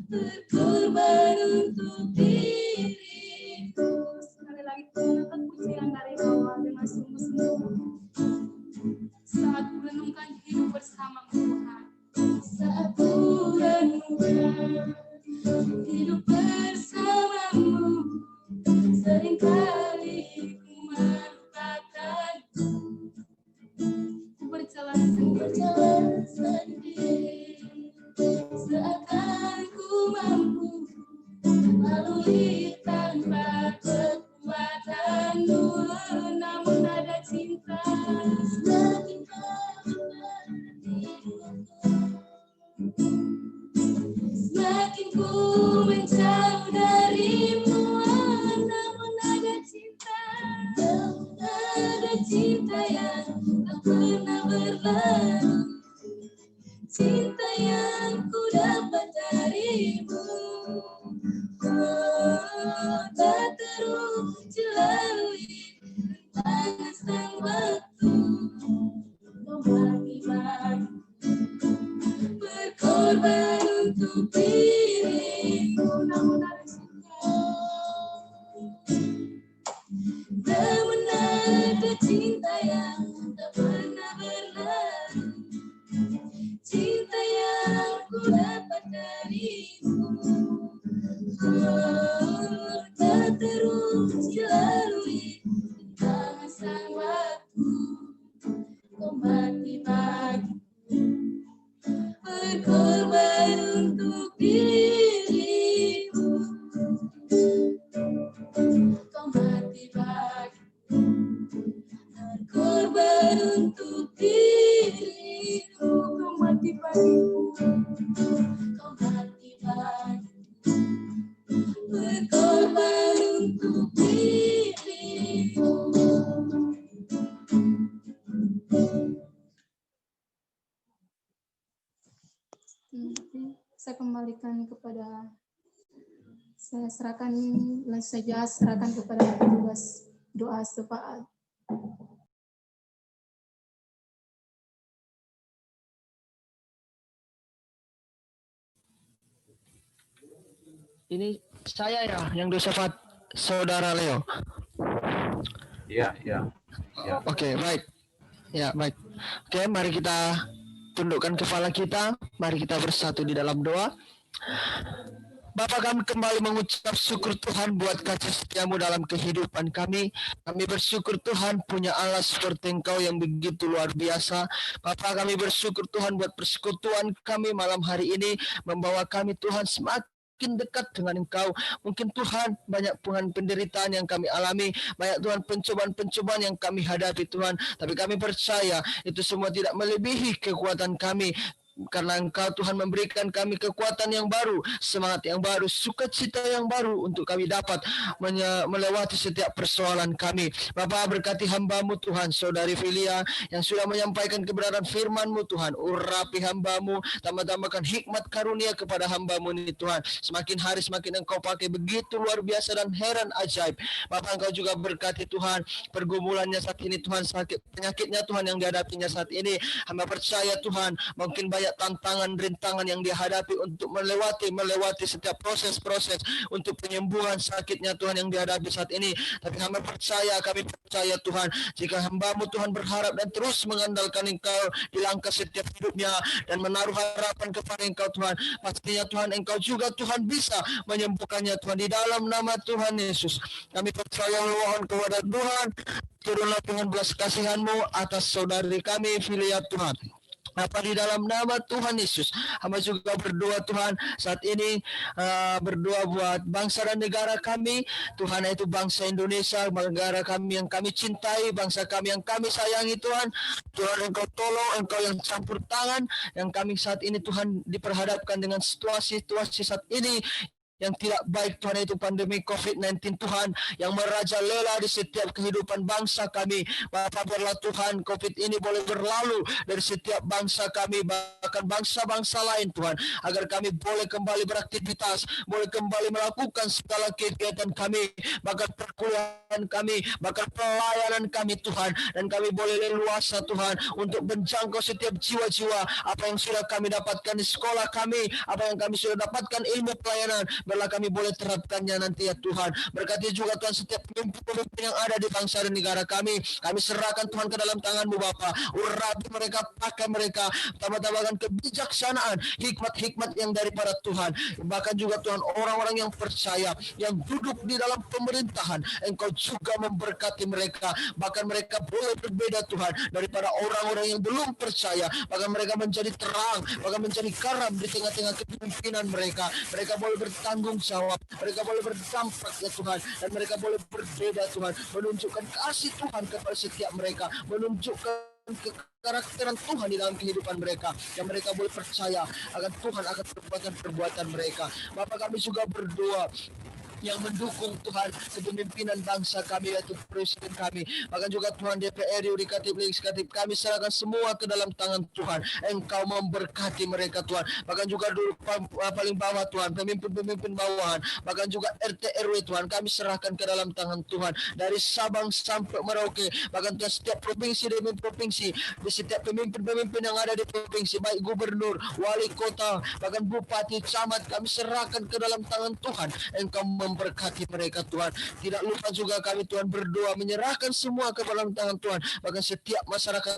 berkorban untuk diriku. Sekali lagi kita pujian dari bawah dengan sungguh-sungguh. Saat ku renungkan hidup bersama Tuhan, saat ku renungkan hidup bersamamu, seringkali ku melupakanmu. Ku berjalan sendiri, seakan ku mampu lalui tanpa kekuatanmu. Namun ada cinta semakin banyak hidupku, semakin ku menjauh darimu. Namun ada cinta yang tak pernah berlalu, cinta yang ku dapat darimu. Oh, tak terus dilalui tangan sang waktu, kau mati bagiku, berkorban untuk diriku. Namun ada cinta yang tak pernah berlalu, cinta yang ku dapat darimu. Oh, tak terus dilalui tangan sang waktu, kau mati bagiku, berkorban untuk dirimu. Kau mati bagiku, berkorban untuk dirimu. Kau mati bagiku, kau mati bagiku, berkorban untuk dirimu. Saya kembalikan kepada, saya serahkan saja, serahkan kepada petugas doa syafaat. Ini saya ya yang syafaat saudara Leo. Iya. Oke, baik. Ya, baik. Oke, mari kita tundukkan kepala kita. Mari kita bersatu di dalam doa. Bapa, kami kembali mengucap syukur Tuhan buat kasih setiamu dalam kehidupan kami. Kami bersyukur Tuhan punya Allah seperti Engkau yang begitu luar biasa. Bapa, kami bersyukur Tuhan buat persekutuan kami malam hari ini, membawa kami Tuhan semakin dekat dengan Engkau. Mungkin Tuhan banyak Tuhan penderitaan yang kami alami, banyak Tuhan pencobaan-pencobaan yang kami hadapi Tuhan. Tapi kami percaya itu semua tidak melebihi kekuatan kami. Karena Engkau Tuhan memberikan kami kekuatan yang baru, semangat yang baru, sukacita yang baru untuk kami dapat melewati setiap persoalan kami. Bapa, berkati hamba-Mu Tuhan, Saudari Filia yang sudah menyampaikan kebenaran firman-Mu Tuhan. Urapi hamba-Mu, tambah-tambahkan hikmat karunia kepada hamba-Mu ini Tuhan. Semakin hari semakin Engkau pakai begitu luar biasa dan heran ajaib. Bapa, Engkau juga berkati Tuhan pergumulannya saat ini Tuhan, sakit penyakitnya Tuhan yang dihadapinya saat ini. Hamba percaya Tuhan, mungkin banyak tantangan, rintangan yang dihadapi untuk melewati setiap proses-proses untuk penyembuhan sakitnya Tuhan yang dihadapi saat ini. Tapi kami percaya Tuhan, jika hamba-Mu Tuhan berharap dan terus mengandalkan Engkau di langkah setiap hidupnya dan menaruh harapan kepada Engkau Tuhan, pastinya Tuhan Engkau juga Tuhan bisa menyembuhkannya Tuhan di dalam nama Tuhan Yesus. Kami percaya mohon kepada Tuhan, turunlah Tuhan belas kasihan-Mu atas saudari kami Filia Tuhan. Apa di dalam nama Tuhan Yesus, hamba juga berdoa Tuhan saat ini, berdoa buat bangsa dan negara kami Tuhan, yaitu bangsa Indonesia, negara kami yang kami cintai, bangsa kami yang kami sayangi Tuhan. Tuhan Engkau tolong, Engkau yang campur tangan, yang kami saat ini Tuhan diperhadapkan dengan situasi saat ini yang tidak baik Tuhan, yaitu pandemi COVID-19 Tuhan, yang merajalela di setiap kehidupan bangsa kami. Bapa, biarlah Tuhan COVID ini boleh berlalu dari setiap bangsa kami, bahkan bangsa-bangsa lain Tuhan, agar kami boleh kembali beraktivitas, boleh kembali melakukan segala kegiatan kami, bahkan perkuliahan kami, bahkan pelayanan kami Tuhan, dan kami boleh leluasa Tuhan untuk menjangkau setiap jiwa-jiwa. Apa yang sudah kami dapatkan di sekolah kami, apa yang kami sudah dapatkan ilmu pelayanan, biarlah kami boleh terapkannya nanti ya Tuhan. Berkati juga Tuhan setiap pemimpin-pemimpin yang ada di bangsa dan negara kami serahkan Tuhan ke dalam tangan-Mu Bapa. Urapi mereka, pakai mereka, tambah-tambahkan kebijaksanaan, hikmat-hikmat yang daripada Tuhan. Bahkan juga Tuhan, orang-orang yang percaya, yang duduk di dalam pemerintahan, Engkau juga memberkati mereka. Bahkan mereka boleh berbeda Tuhan daripada orang-orang yang belum percaya. Bahkan mereka menjadi terang, bahkan menjadi garam di tengah-tengah kepemimpinan mereka. Mereka boleh bertanggung jawab, mereka boleh berdampak ya Tuhan, dan mereka boleh berbeda Tuhan, menunjukkan kasih Tuhan kepada setiap mereka, menunjukkan karakteran Tuhan di dalam kehidupan mereka, yang mereka boleh percaya akan Tuhan akan perbuatan mereka. Bapak, kami juga berdoa yang mendukung Tuhan kepemimpinan bangsa kami, yaitu presiden kami, bahkan juga Tuhan DPR, yudikatif, legislatif, kami serahkan semua ke dalam tangan Tuhan. Engkau memberkati mereka Tuhan, bahkan juga dulu paling bawah Tuhan, pemimpin-pemimpin bawahan, bahkan juga RT RW Tuhan, kami serahkan ke dalam tangan Tuhan, dari Sabang sampai Merauke, bahkan Tuhan setiap provinsi demi provinsi, di setiap pemimpin-pemimpin yang ada di provinsi, baik gubernur, wali kota, bahkan bupati, camat, kami serahkan ke dalam tangan Tuhan. Engkau memberkati mereka Tuhan. Tidak lupa juga kami Tuhan berdoa menyerahkan semua ke dalam tangan Tuhan, bahkan setiap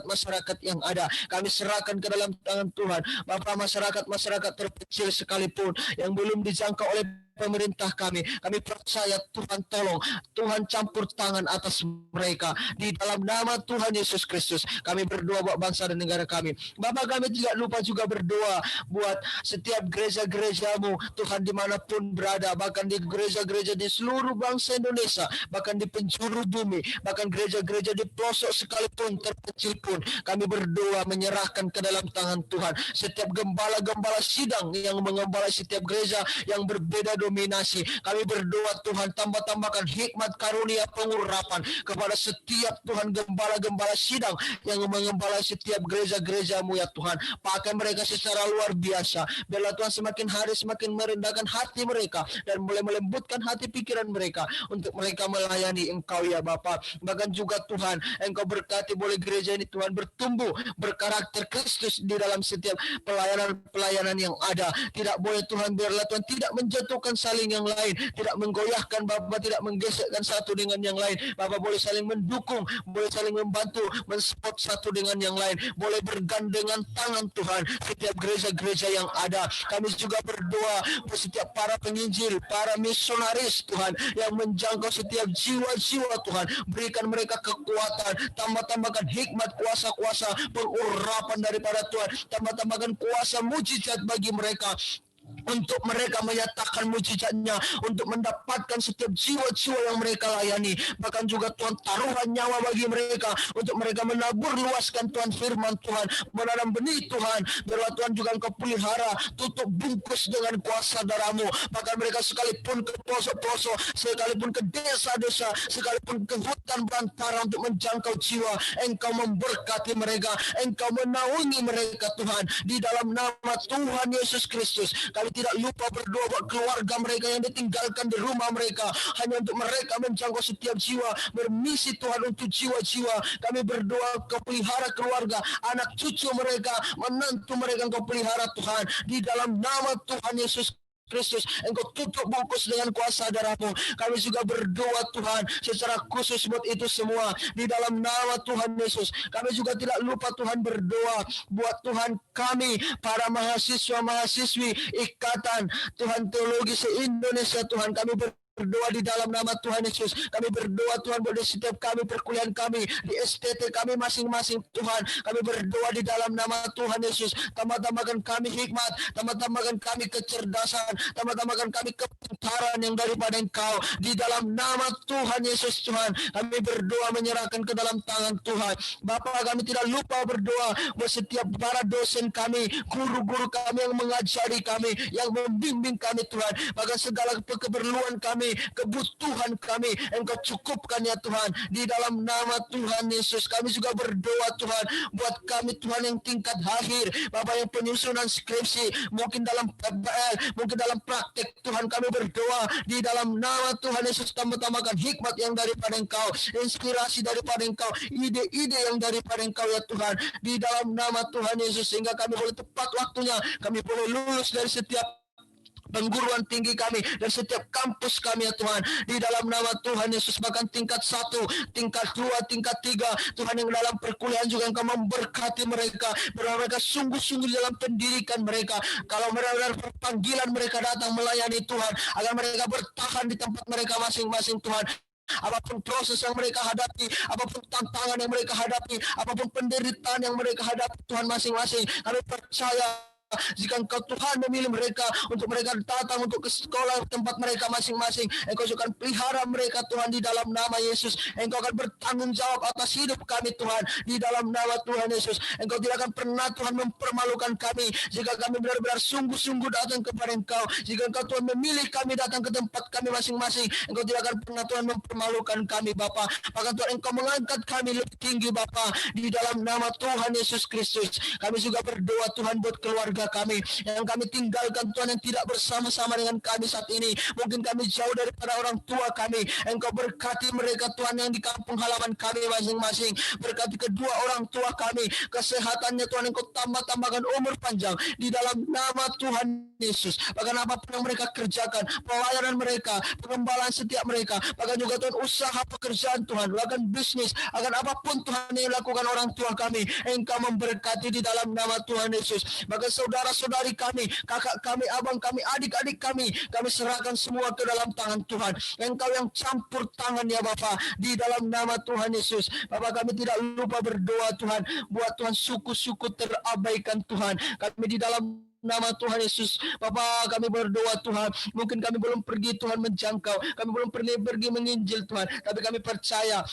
masyarakat yang ada kami serahkan ke dalam tangan Tuhan. Bapak, masyarakat terkecil sekalipun yang belum dijangkau oleh pemerintah kami percaya Tuhan tolong, Tuhan campur tangan atas mereka di dalam nama Tuhan Yesus Kristus. Kami berdoa buat bangsa dan negara kami. Bapak, kami tidak lupa juga berdoa buat setiap gereja-gereja-Mu Tuhan dimanapun berada, bahkan di gereja-gereja di seluruh bangsa Indonesia, bahkan di penjuru bumi, bahkan gereja-gereja di pelosok sekalipun terkecil pun, kami berdoa menyerahkan ke dalam tangan Tuhan. Setiap gembala-gembala sidang yang mengembala setiap gereja yang berbeda dominasi, kami berdoa Tuhan tambahkan hikmat karunia pengurapan kepada setiap Tuhan gembala-gembala sidang yang mengembala setiap gereja-gereja-Mu ya Tuhan. Pakai mereka secara luar biasa. Biarlah Tuhan semakin hari semakin merendahkan hati mereka dan mulai melembutkan hati pikiran mereka untuk mereka melayani Engkau ya Bapa. Bahkan juga Tuhan, Engkau berkati boleh gereja ini Tuhan bertumbuh berkarakter Kristus di dalam setiap pelayanan yang ada. Tidak boleh Tuhan, biarlah Tuhan tidak menjatuhkan saling yang lain, tidak menggoyahkan Bapa, tidak menggesekkan satu dengan yang lain. Bapa, boleh saling mendukung, boleh saling membantu, mensupport satu dengan yang lain, boleh bergandengan tangan Tuhan setiap gereja-gereja yang ada. Kami juga berdoa buat setiap para penginjil, para misionaris Tuhan yang menjangkau setiap jiwa-jiwa Tuhan. Berikan mereka kekuatan, tambahkan hikmat, kuasa-kuasa pengurapan daripada Tuhan, tambahkan kuasa mujizat bagi mereka, untuk mereka menyatakan mujizatnya, untuk mendapatkan setiap jiwa-jiwa yang mereka layani. Bahkan juga Tuhan taruhan nyawa bagi mereka, untuk mereka menabur luaskan Tuhan firman Tuhan, menanam benih Tuhan. Biarlah Tuhan juga Engkau pelihara, tutup bungkus dengan kuasa darah-Mu. Bahkan mereka sekalipun ke pelosok-pelosok, sekalipun ke desa-desa, sekalipun ke hutan belantara untuk menjangkau jiwa, Engkau memberkati mereka, Engkau menaungi mereka Tuhan. Di dalam nama Tuhan Yesus Kristus, kami tidak lupa berdoa buat keluarga mereka yang ditinggalkan di rumah mereka, hanya untuk mereka menjangkau setiap jiwa, bermisi Tuhan untuk jiwa-jiwa. Kami berdoa Kau pelihara keluarga, anak cucu mereka, menantu mereka Engkau pelihara Tuhan. Di dalam nama Tuhan Yesus Kristus, Engkau tutup bungkus dengan kuasa darah-Mu. Kami juga berdoa Tuhan secara khusus buat itu semua di dalam nama Tuhan Yesus. Kami juga tidak lupa Tuhan berdoa buat Tuhan kami, para mahasiswa-mahasiswi Ikatan Tuhan Teologi se-Indonesia Tuhan. Kami berdoa di dalam nama Tuhan Yesus. Kami berdoa Tuhan buat setiap kami, perkuliahan kami, di STT kami masing-masing Tuhan. Kami berdoa di dalam nama Tuhan Yesus. Tambah-tambahkan kami hikmat, tambah-tambahkan kami kecerdasan, tambah-tambahkan kami kepintaran yang daripada Engkau. Di dalam nama Tuhan Yesus Tuhan, kami berdoa menyerahkan ke dalam tangan Tuhan. Bapa, kami tidak lupa berdoa buat setiap para dosen kami, guru-guru kami yang mengajari kami, yang membimbing kami Tuhan. Bahkan segala keperluan kami, kebutuhan kami, Engkau cukupkan ya Tuhan. Di dalam nama Tuhan Yesus, kami juga berdoa Tuhan, buat kami Tuhan yang tingkat akhir, Bapak yang penyusunan skripsi, mungkin dalam PBL, mungkin dalam praktek Tuhan, kami berdoa di dalam nama Tuhan Yesus, tambah-tambahkan hikmat yang daripada Engkau, inspirasi daripada Engkau, ide-ide yang daripada Engkau ya Tuhan, di dalam nama Tuhan Yesus, sehingga kami boleh tepat waktunya, kami boleh lulus dari setiap pengguruan tinggi kami dan setiap kampus kami ya Tuhan, di dalam nama Tuhan Yesus. Bahkan tingkat 1, tingkat 2, tingkat 3 Tuhan, yang dalam perkuliahan juga Engkau memberkati mereka, biar mereka sungguh-sungguh dalam pendidikan mereka. Kalau mereka panggilan mereka datang melayani Tuhan, agar mereka bertahan di tempat mereka masing-masing Tuhan. Apapun proses yang mereka hadapi, apapun tantangan yang mereka hadapi, apapun penderitaan yang mereka hadapi Tuhan masing-masing, kami percaya jika Engkau Tuhan memilih mereka untuk mereka datang untuk ke sekolah tempat mereka masing-masing, Engkau akan pelihara mereka Tuhan di dalam nama Yesus. Engkau akan bertanggung jawab atas hidup kami Tuhan, di dalam nama Tuhan Yesus. Engkau tidak akan pernah Tuhan mempermalukan kami jika kami benar-benar sungguh-sungguh datang kepada Engkau. Jika Engkau Tuhan memilih kami datang ke tempat kami masing-masing, Engkau tidak akan pernah Tuhan mempermalukan kami Bapa. Bahkan Tuhan Engkau mengangkat kami lebih tinggi Bapa, di dalam nama Tuhan Yesus Kristus. Kami juga berdoa Tuhan buat keluarga kami yang kami tinggalkan Tuhan, yang tidak bersama-sama dengan kami saat ini. Mungkin kami jauh daripada orang tua kami. Engkau berkati mereka Tuhan yang di kampung halaman kami masing-masing. Berkati kedua orang tua kami, kesehatannya Tuhan. Engkau tambah-tambahkan umur panjang di dalam nama Tuhan Yesus. Bahkan apapun yang mereka kerjakan, pelayanan mereka, pengembalaan setiap mereka, bahkan juga Tuhan usaha pekerjaan Tuhan, bahkan bisnis, akan apapun Tuhan yang lakukan orang tua kami, Engkau memberkati di dalam nama Tuhan Yesus. Bahkan saudara-saudari kami, kakak kami, abang kami, adik-adik kami serahkan semua ke dalam tangan Tuhan. Engkau yang campur tangan ya Bapa, di dalam nama Tuhan Yesus. Bapak, kami tidak lupa berdoa Tuhan, buat Tuhan suku-suku terabaikan Tuhan. Kami di dalam nama Tuhan Yesus, Bapak, kami berdoa Tuhan, mungkin kami belum pergi Tuhan menjangkau, kami belum pergi menginjil Tuhan, tapi kami percaya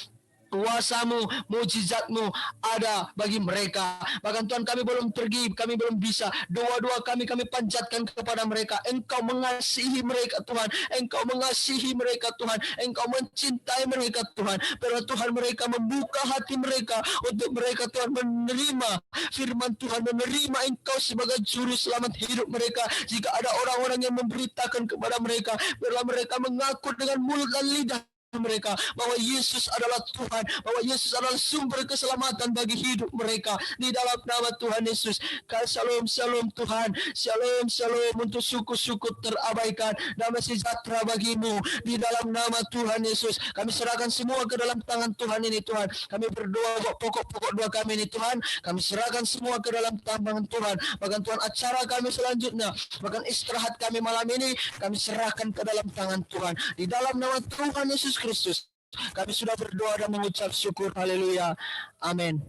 kuasa-Mu, mujizat-Mu ada bagi mereka. Bahkan Tuhan, kami belum pergi, kami belum bisa. Doa-doa kami panjatkan kepada mereka. Engkau mengasihi mereka Tuhan. Engkau mengasihi mereka Tuhan. Engkau mencintai mereka Tuhan. Biarlah Tuhan mereka membuka hati mereka untuk mereka Tuhan menerima firman Tuhan, menerima Engkau sebagai juru selamat hidup mereka. Jika ada orang-orang yang memberitakan kepada mereka, biarlah mereka mengaku dengan mulut dan lidah mereka bahwa Yesus adalah Tuhan, bahwa Yesus adalah sumber keselamatan bagi hidup mereka, di dalam nama Tuhan Yesus. Shalom, shalom Tuhan, shalom, shalom untuk suku-suku terabaikan. Damai sejahtera bagimu di dalam nama Tuhan Yesus. Kami serahkan semua ke dalam tangan Tuhan ini Tuhan. Kami berdoa pokok-pokok doa kami ini Tuhan, kami serahkan semua ke dalam tangan Tuhan. Bahkan Tuhan, acara kami selanjutnya, bahkan istirahat kami malam ini, kami serahkan ke dalam tangan Tuhan. Di dalam nama Tuhan Yesus Kristus, kami sudah berdoa dan mengucap syukur. Haleluya. Amin.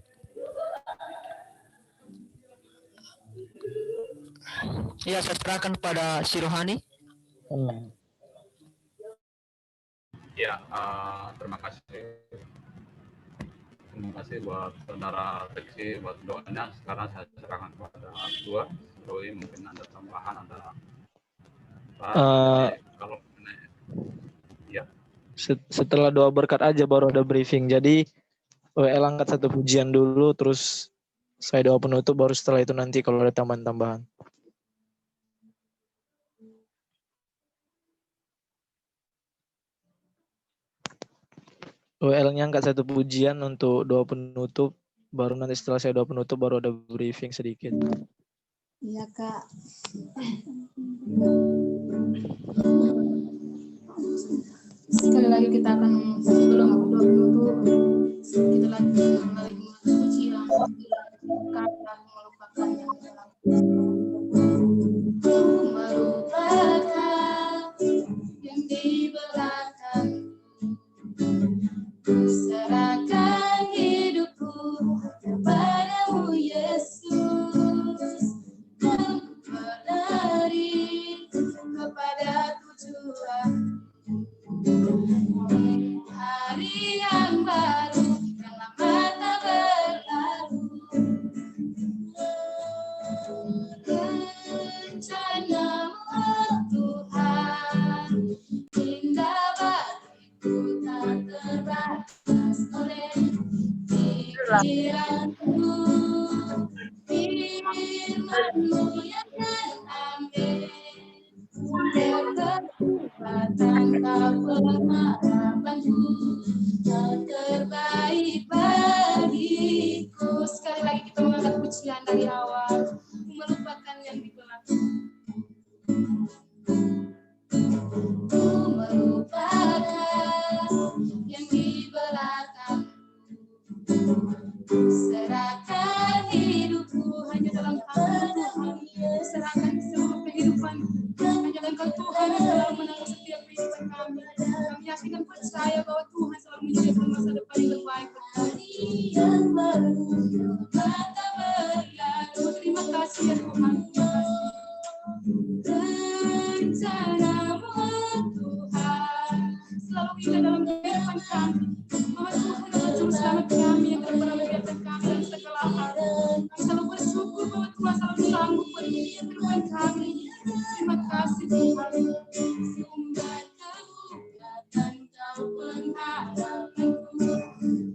Ya, saya serahkan pada si Rohani. Ya, terima kasih. Terima kasih buat saudara Teksi buat doanya. Sekarang saya serahkan kepada Tua. Roy, mungkin ada tambahan, ada kalau ya. Setelah doa berkat aja baru ada briefing. Jadi WL angkat satu pujian dulu, terus saya doa penutup, baru setelah itu nanti kalau ada tambahan-tambahan. WL-nya angkat satu pujian untuk doa penutup, baru nanti setelah saya doa penutup baru ada briefing sedikit. Iya Kak. Sekali lagi kita akan sebelum aku doa penutup, kita lagi puji yang karena melupakan yang dalam melupakan yang di belakang. muliakan, amin. Kekuatan kau pengharapanku, kau terbaik bagiku. Sekali lagi kita mengangkat pujian dari awal, melupakan yang di belakang. Ku melupakan yang di belakang. Serahkan hidupku hanya dalam tangan Tuhan. Serahkan seluruh kehidupan hanya dalam Tuhan yang selalu menanggung setiap kehidupan kami. Kami yakin dan percaya bahwa Tuhan selalu menyediakan masa depan yang terbaik bagi kami. Yang baru mata berlalu. Terima kasih ya Tuhan. Rencanamu Tuhan selalu indah dalam kehidupan kami. Bahwa Tuhan adalah juru selamat kami yang tidak pernah membiarkan kami dalam segala hal. Kami selalu bersyukur bahwa Tuhan selalu sanggup berdiri yang terbaik kami. Terima kasih Tuhan. Sumber kekuatan kau pengharapanku,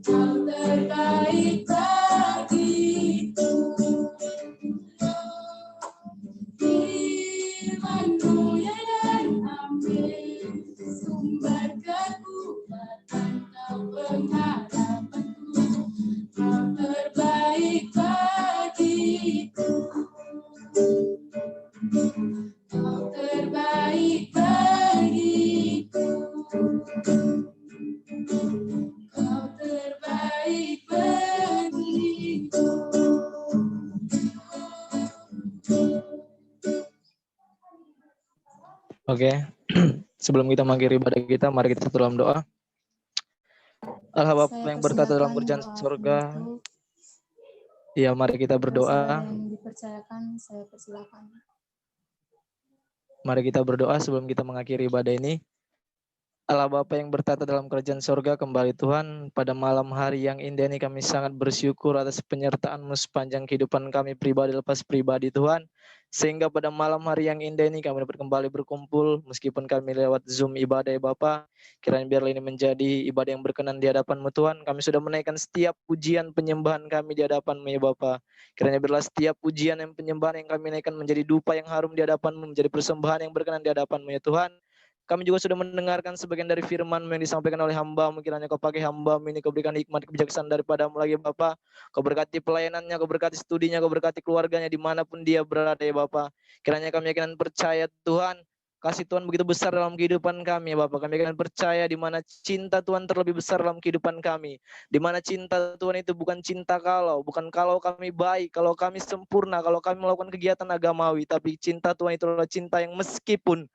kau terbaik bagiku. Firman-Mu ya dan amin. Sumber kekuatan kau pengharapanku, kau terbaik bagiku. Kau terbaik bagiku. Kau terbaik bagiku. Oke. Sebelum kita mengakhiri ibadah kita, mari kita dalam doa. Allah Bapa yang bertata dalam kerajaan surga. Ya, mari kita berdoa. Yang dipercayakan, saya persilakan. Mari kita berdoa sebelum kita mengakhiri ibadah ini. Allah Bapa yang bertata dalam kerajaan surga, kembali Tuhan, pada malam hari yang indah ini kami sangat bersyukur atas penyertaan-Mu sepanjang kehidupan kami pribadi lepas pribadi Tuhan. Sehingga pada malam hari yang indah ini kami dapat kembali berkumpul, meskipun kami lewat Zoom ibadah ya Bapa. Kiranya biarlah ini menjadi ibadah yang berkenan di hadapan-Mu Tuhan. Kami sudah menaikkan setiap pujian penyembahan kami di hadapan-Mu ya Bapa. Kiranya biarlah setiap pujian dan penyembahan yang kami naikkan menjadi dupa yang harum di hadapan-Mu, menjadi persembahan yang berkenan di hadapan-Mu ya Tuhan. Kami juga sudah mendengarkan sebagian dari firman-Mu yang disampaikan oleh hamba-Mu. Kiranya Kau pakai hamba-Mu ini, Kau berikan hikmat kebijaksanaan daripada-Mu lagi Bapa. Kau berkati pelayanannya, Kau berkati studinya, Kau berkati keluarganya dimanapun dia berada ya Bapa. Kiranya kami yakin dan percaya Tuhan, kasih Tuhan begitu besar dalam kehidupan kami ya Bapa. Kami yakin dan percaya di mana cinta Tuhan terlebih besar dalam kehidupan kami. Di mana cinta Tuhan itu bukan cinta bukan kalau kami baik, kalau kami sempurna, kalau kami melakukan kegiatan agamawi. Tapi cinta Tuhan itu adalah cinta yang meskipun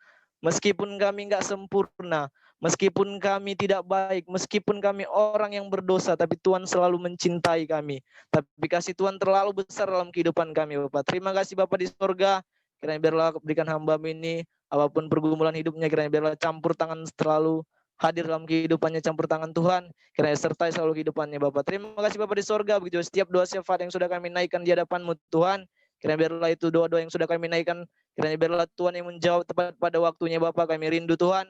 kami nggak sempurna, meskipun kami tidak baik, meskipun kami orang yang berdosa, tapi Tuhan selalu mencintai kami. Tapi kasih Tuhan terlalu besar dalam kehidupan kami, Bapak. Terima kasih Bapak di surga. Kiranya biarlah berikan hamba-Mu ini, apapun pergumulan hidupnya, kiranya biarlah campur tangan selalu hadir dalam kehidupannya, campur tangan Tuhan. Kiranya sertai selalu kehidupannya, Bapak. Terima kasih Bapak di surga. Begitu setiap doa syafaat yang sudah kami naikkan di hadapan-Mu, Tuhan. Kiranya biarlah itu doa-doa yang sudah kami naikkan, kiranya biarlah Tuhan yang menjawab tepat pada waktunya Bapak. Kami rindu Tuhan,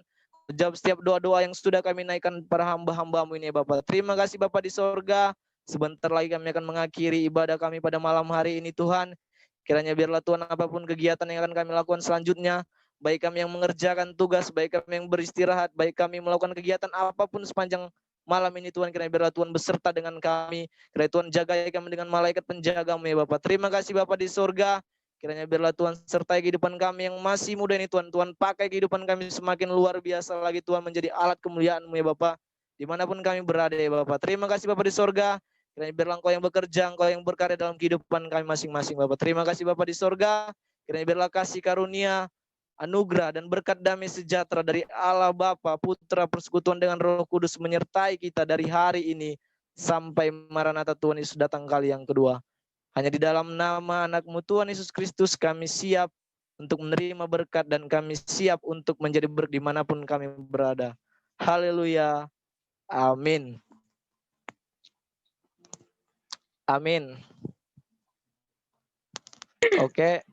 jawab setiap doa-doa yang sudah kami naikkan para hamba-hamba-Mu ini Bapak. Terima kasih Bapak di sorga. Sebentar lagi kami akan mengakhiri ibadah kami pada malam hari ini Tuhan. Kiranya biarlah Tuhan apapun kegiatan yang akan kami lakukan selanjutnya, baik kami yang mengerjakan tugas, baik kami yang beristirahat, baik kami melakukan kegiatan apapun sepanjang malam ini Tuhan, kiranya biarlah Tuhan beserta dengan kami. Kiranya Tuhan jaga kami dengan malaikat penjaga-Mu ya Bapak. Terima kasih Bapak di surga. Kiranya biarlah Tuhan sertai kehidupan kami yang masih muda ini Tuhan. Tuhan pakai kehidupan kami semakin luar biasa lagi Tuhan, menjadi alat kemuliaan-Mu ya Bapak. Dimanapun kami berada ya Bapak. Terima kasih Bapak di surga. Kiranya biarlah Engkau yang bekerja, Engkau yang berkarya dalam kehidupan kami masing-masing Bapak. Terima kasih Bapak di surga. Kiranya biarlah kasih karunia, anugerah dan berkat damai sejahtera dari Allah Bapa, Putra, persekutuan dengan Roh Kudus menyertai kita dari hari ini sampai Maranatha Tuhan Yesus datang kali yang kedua. Hanya di dalam nama anak-Mu Tuhan Yesus Kristus kami siap untuk menerima berkat dan kami siap untuk menjadi berkat dimanapun kami berada. Haleluya. Amin. Amin. Oke.